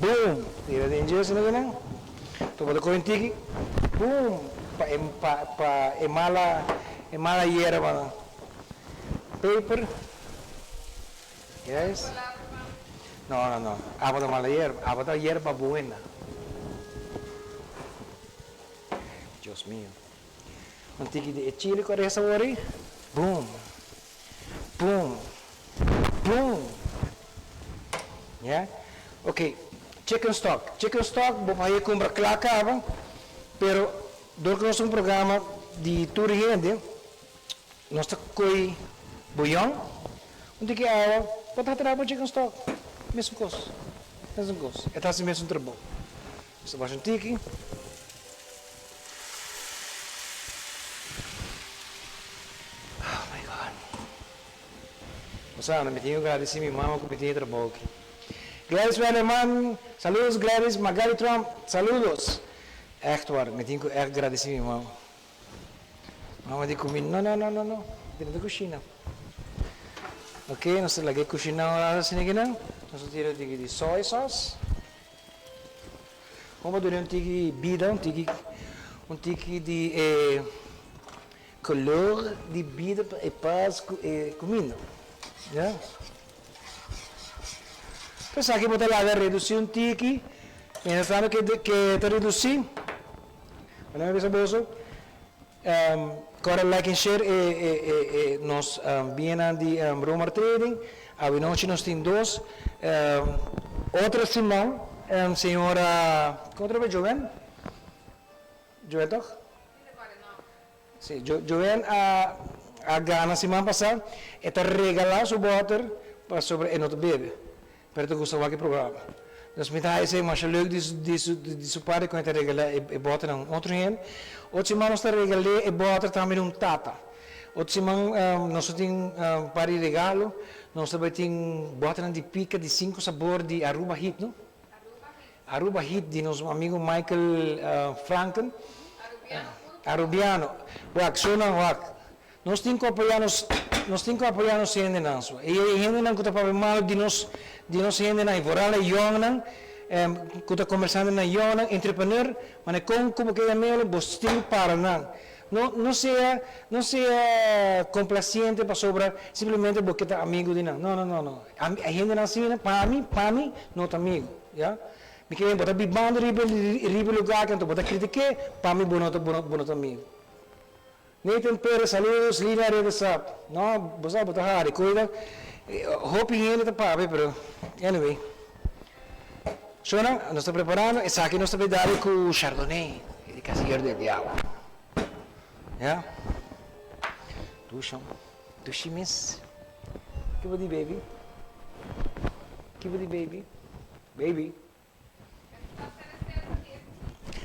Boom, tira de inglês não é? Então bota corrente aqui, boom, para mala hierba. Paper. Yes. No. Agua de mala hierba, agua de hierba buena. Dios mío. Un tiki de chile con esa hora. Boom. Yeah. Okay. Chicken stock. Vou fazer comprar clacava, pero durante nosso programa de tour gente, nós tá com bouillon. Onde água, pode trabalhar chicken stock. Mesmo coisa. É assim mesmo trabalho. Você baixa um tique. Oh my God. Você não me tinha agradecer minha mãe que me tinha trabalho aqui. Gladys Wennerman, saludos Gladys, Magali Trump, saludos. Echt waar, me tinha que agradecer minha mãe. Mama di comida, não. Dentro da Cushina. Ok, nós lagay Cushina na sini gina. Nós tira de soy sauce. Vamos dar tiki bida, um tiki de color de bida e paz comida. Já? Então aqui botar lá reduzir tiki. Pensando que te reduzir. Olha essa bolsa. Agora like and share nós vienen de Roma Trading. A noite nós temos dois. Outra Simão, senhora, contra o Joven? Joven toch? Sim, Joven a Gana semana passada, está regalar seu water para sobre o nosso bebê. Para tu gostar daquele programa. Dus met hij zei, maar leuk die supari kon je regelen e boter aan outro gente. Outro semana nós regalei e boter também tata. Outro semana nós temos para regalo, nós também temos boter de pica de 5 sabores de Aruba Heat, não? Aruba Heat de nosso amigo Michael Franken. Arubiano. Wak, nós temos que apoiar nos gente não. E gente não que está para mal de nós gente não. Voral é jovem, que está conversando na jovem, entrepreneur, mas como que é nele, você tem para não. Não seja complaciente para sobrar simplesmente porque está amigo de não. Não. A gente não assim, para mim, não é amigo, já? Me quer botar bibando ribe lugar que então botar criticar, para mim bom amigo. Nathan Perez, saludos, Lina Redesap. Não, você botar hari, cuida. Hope ele está para pero anyway. Sona, nós estamos preparando, essa aqui nós estamos dando com Chardonnay, de Casilheiro del Diabo. Yeah? Dushi miss. Que body baby? Baby.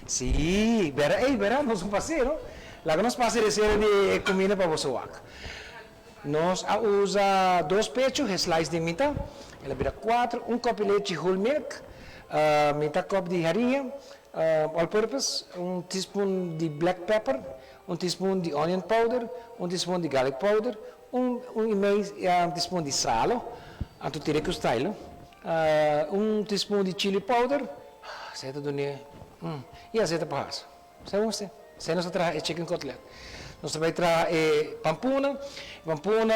Sim, verá, nós vamos fazer, não? Lá que nós passamos de comida para você. Nós usa 2 pechos, slice de mitad, ela vira 4, um copo de leite whole milk, mitad copo de farinha, all purpose, teaspoon de black pepper, teaspoon de onion powder, teaspoon de garlic powder, e-mail teaspoon di salo, anto tire que style, teaspoon di chili powder, zeta do ne, e zeta pas. Sabe você? Você não traha chicken cutlet. Nós vai traha pampuna,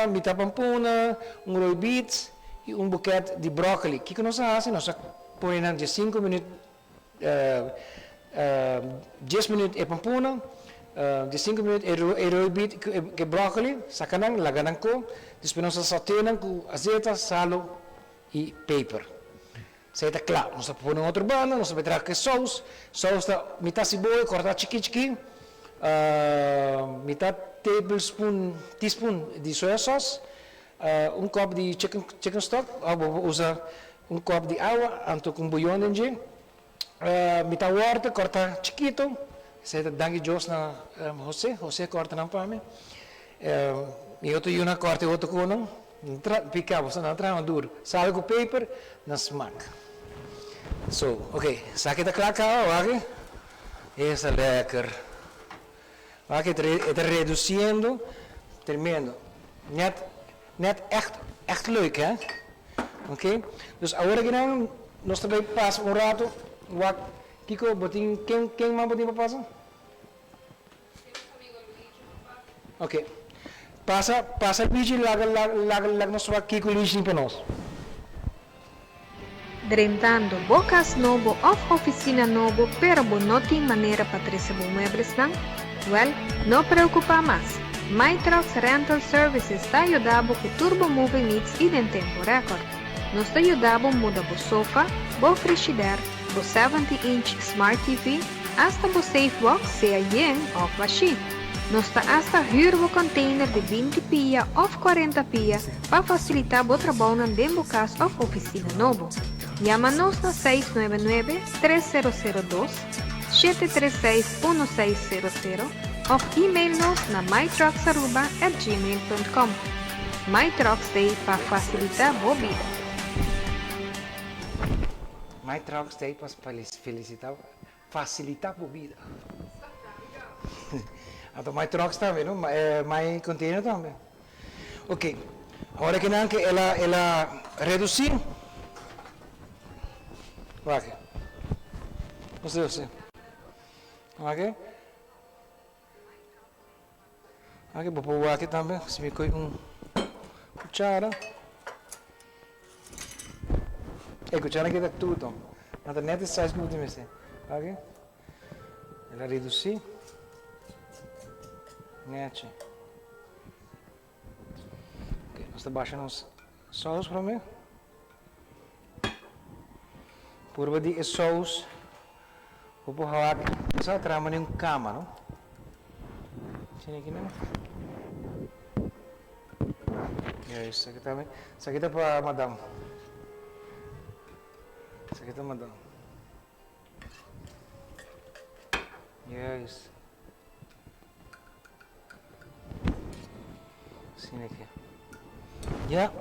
mita pampuna, roi beets e buquete de brócoli. Que nós fazemos? Nós põe de 5 minutos, 10 minutos é pampuna, de 5 minutos é roi beet que brócoli, sacanang, laganang ko, depois nós sauteamos com azeite, sal e pepper. Seita claro, nós põe outro banda, nós vai traha que sauce tá mita cebola, cortar chiqui, metade teaspoon de soya sauce, copo de chicken stock, usa copo de água, anto com bouillon dentro, metade water, corta chiquito, você dangue jos na José corta na pame, e outro uma corta outro cono, pica, você não traz duro, sal com pepper, na smaak. So, ok, saque da klaar, oké? Essa é lekker. Oké, het reduzindo, terminando. Net echt leuk, hè? Oké? Dus agora que não, nós também passamos rato, Kiko, quem mais botinho para passar? Ok. Passa o vídeo lá nós Kiko Luigi para nós. Rentando bocas nobo of oficina nobo, pero no tem maneira para receber muebles, não? Well, não preocupa mais. My Trucks Rental Services está ajudando com turbo moving needs e em tempo recorde. Nós está ajudando a mudar o sofá, o frigideira, o 70-inch Smart TV, hasta o safe box, seja yen ou vashi. Nós está hasta huur o container de 20 pia ou 40 pia para facilitar o trabalho dentro da casa ou oficina novo. Chama-nos na 699-3002, 736-1600 ou e-mail-nos na mytrucks@gmail.com. MyTrucks Day para facilitar a vida. MyTrucks Day para facilitar a vida. Então, MyTrucks também, não? My Container também. Ok. Agora que não, que ela reduzir. Aqui. Você. Aqui. Aqui, vou pôr aqui também. Se me coi cuchara. Cuchara aqui dá tudo. Na internet é 6 minutos mesmo. Aqui. Ela reduzir. Nete. Ok, nós estamos baixando os sós para mim. Por de sous, vou pôr aqui, só trama em cama, não? Tinha aqui não? Isso aqui também. Isso aqui tá para madame. Isso aqui tá madame. Isso. Assim aqui. Já.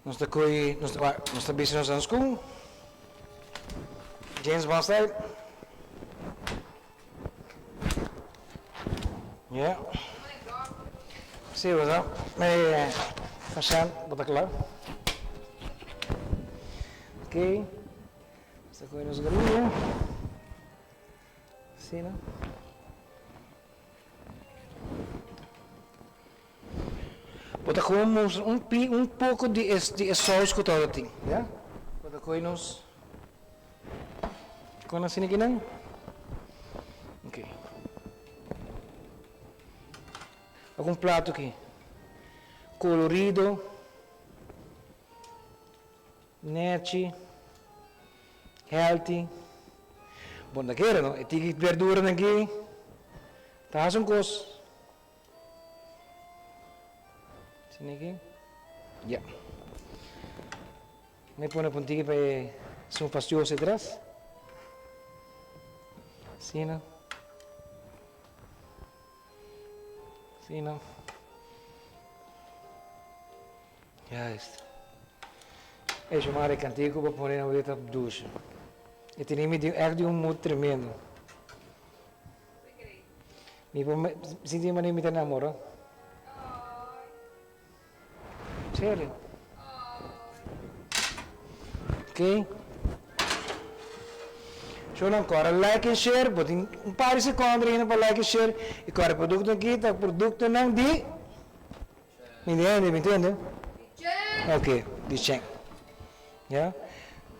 Nós estamos busy aan school. James Bond style. Ja. Zie je wat? Nee, Hassan, wat klaar. Oké. Esta coisa nos galinha. Sim, não? Bota gewoon um pouco de saus que todo tem, já? Bota coinos. Com assim aqui não? Ok. Algum prato aqui. Colorido. Nete. Healthy. Bom daquele, não? E tem verdura aqui. Tá um coisa. Aqui. Já. Me põe a pontinha para ser fastioso atrás. Sim, não? Sim, não? Já está. É chamar a cantigo para pôr na outra ducha. E tem echt mood tremendo. Me sinto uma limita namoro. Sério? Ok? Zo dan kan like en share, but in een paar seconden erin para like en share. Ik kan het product aqui, tá produto não de. Me entende? Ok, de check. Ja?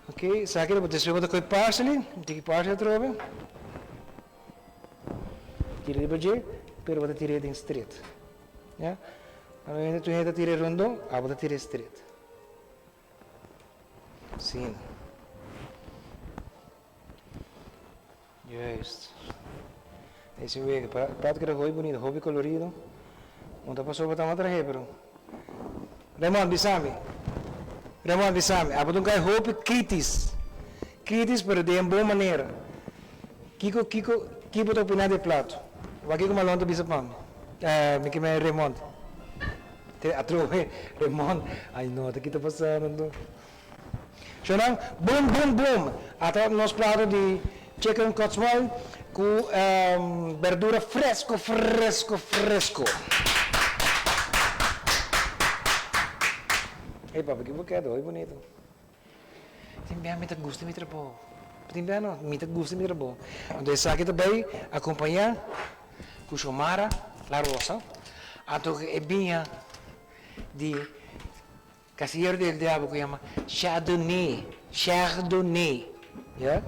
Ok, sabe que você vai ter parsley, tem parsley trove. Tira de budget, pero você tira de straight. Ja? Quando tu entra tira rondo, a você tira straight. Sim. Juist. Esse weg, prato que era hoi bonito, hobby colorido. Não tá passou para trahe, pero. Raymond, bisami. Apa tu kai hobby kritis. Kritis, pero de boa maneira. Kiko tu opinar de plato. Waki ko malonto bisa pam. Me que me Raymond. Atrove, Raymond. Ai não, tá kita passando. Sonang, boom. Até nos prato de chicken cotswall com verdura fresco. Ei, papi, que você é bonito. Timbiano, me gusta mi trabalho. Timbiano, me gusta mi trabalho. Então, essa aqui também acompanhar com Xomara, La Rosa. Ato que é bem de Casillero del Diabo que chama Chardonnay. Yeah?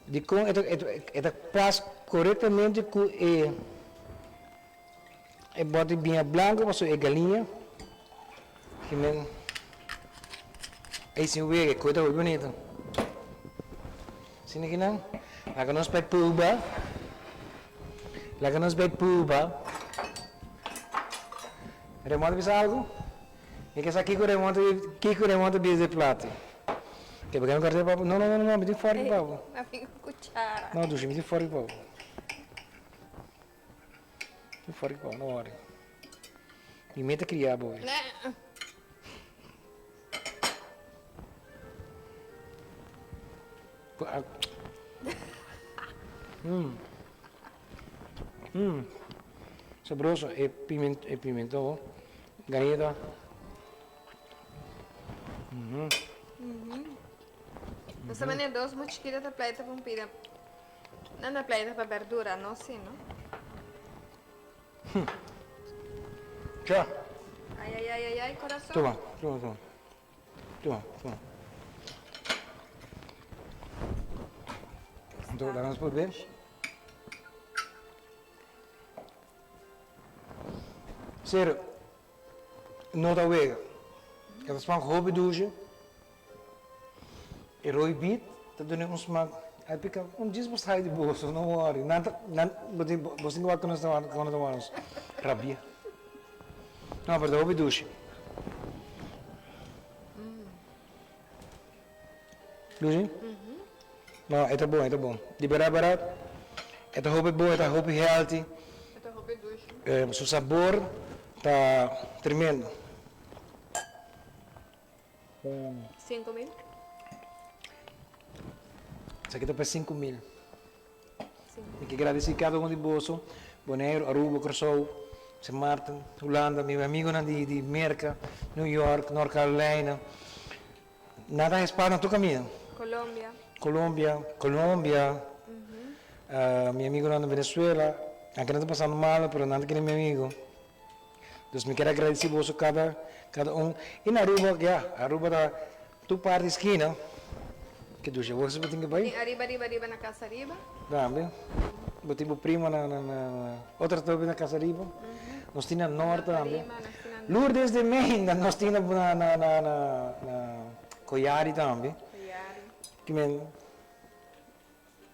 De com ela faz corretamente com bota bem branco, mas é galinha. Que men esse é coisa muito bonita. Sini que não? Lá que nós pede puba. Remonta bisa algo? E que essa aqui que remonta bisa de plato. Que pegar um cartão para não, me tem fora de pau. Amigo cuchara. Não, duche, me tem fora de pau. Me fora de pau, não hora. Me meta criar, boy. Sabroso, pimentão, galeta. Mas também é doce, muito chiquita da plata pompida. Não é plata para verdura, não sim, não? Tchau. Ai, coração. Toma. Então, vamos por ver. Sério, não dá wega. Elas vão roubar duche. E roi bit, tá dando um smack. Aí fica dias para sair de bolso, não worry. Nada, você não vai quando nós rabia. Não, mas roubar duche. Duche? Não, é bom. De barato, é roupa boa, é roupa healthy. É roupa duche. O sabor tá tremendo. 5.000? Isso aqui está para 5.000. E que agradecer cada um de bolso. Bonaire, Aruba, Curaçao, São Martin, Holanda, meu amigo de Merca, New York, North Carolina. Nada hispano na tua caminho. Colômbia. Meu amigo na Venezuela. Aqui não está passando mal, mas nada que nem meu amigo. Então, me quero agradecer você cada um. E na Aruba, Aruba da tua parte da esquina. Que tu já você vai ter que ir? Arriba na casa arriba. Também. Botei o primo na outra torre na casa arriba. Nós tínhamos norte também. Lourdes de Menda, nós tínhamos na Coiari também. Que men.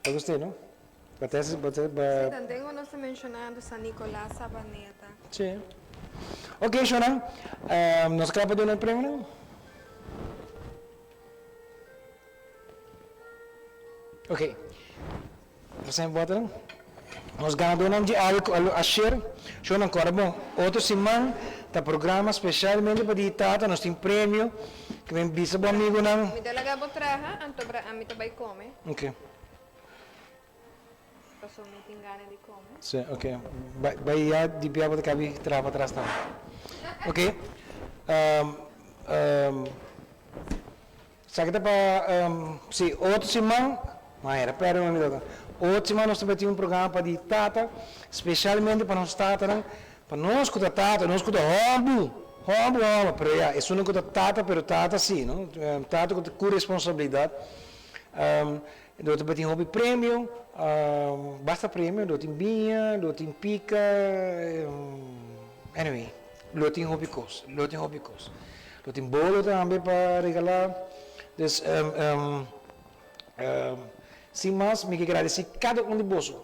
Eu gostei, não? Sim, também nós mencionando San Nicolás Sabaneta. Sim. Ok, Shonan. Nós acabamos de dar um prêmio, não? Ok. Você bota, não? Nós ganhamos de algo a share. Shonan, agora bom. Outra semana, tá programa especialmente para digitar, nós temos prêmio. Que vem bisa bom amigo, não? Me dá a traha, a mim também come. Ok. passou me tingane de como. Sim, ok. Vai já de piaba de cabi trava atrás também. Ok. Sabe que para se outro semana, manera, pera um minuto. Outra semana nós também temos um programa para de tata, especialmente para nós tata, para nós que tata, nós que hobby, pero já, isso não que tata, pero tata sim, não? Tata com responsabilidade. Nós também temos hobby prêmio, basta prêmio, nós temos binha, nós temos pica, anyway, nós temos hobby coisa, nós temos bolo também para regalar. Dus, sem mais, me agradecer cada um de bolso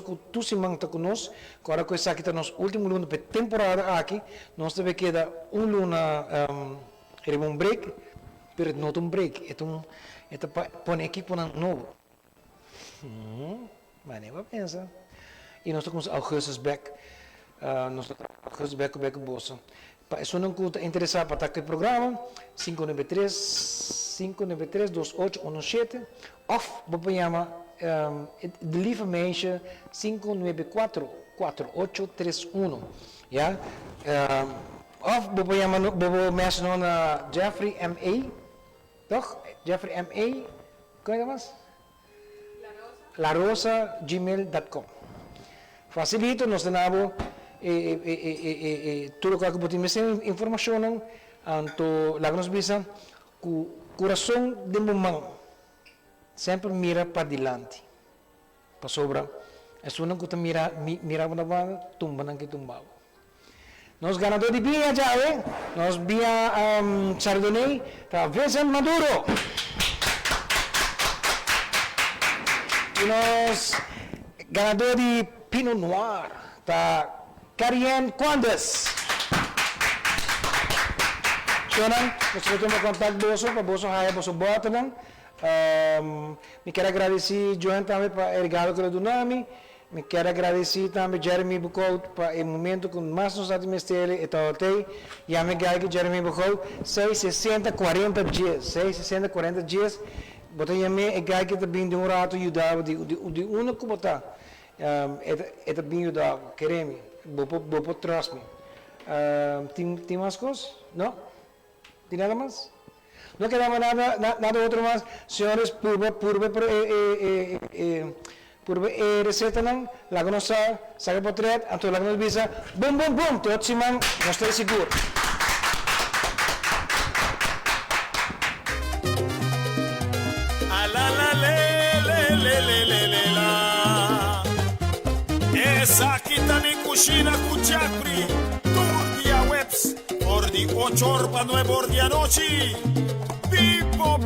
que tu se manta conosco. Agora que está aqui está nosso último luna para temporada aqui, nós também queda luna, um break, pero não um break, é põe aqui para novo. Mas nem vai pensar. E nós estamos com Augustus Beck, nós estamos com Augustus Beck bolso. Isso não custa interessar para aquele programa, 593-2817, ou você chama de lieve meisje 594-4831. Ja? Of você chama mensen na Jeffrey M.A. Toch? Jeffrey M.A. Como é mais? larosa@gmail.com. Facilito, nós temos tudo que podemos informação anto lá nos bisa o coração de mamãe sempre mira para diante para sobra é só não que mira na banda tumba não que tumbava nós ganador de binha já nós binha chardonnay tá vezes maduro e nós ganador de pinot noir tá Carien Quandes. Então, nós temos contato boso para boso raia boso bota não. Me quero agradecer João também para o regalo que ele deu nome. Me quero agradecer também Jeremy Bucol para o momento que mais nos administra e tal até. E a me que Jeremy Bucol 660-40 dias. Botei a me que está bem de rato ajudava de único botar. É bem ajudava, queremos. Vou trás me. Tem mais coisas? Não? Tem nada mais? Não queremos nada outro mais. Senhores, por receita não, lá que nós sabe portret, então lá que nós visa, bum, todo semana, nós estamos seguros. Esa kita ni Cushina Kuchakri, Turquía Webs, por di 8 orba 9 ordi a noci, vivo!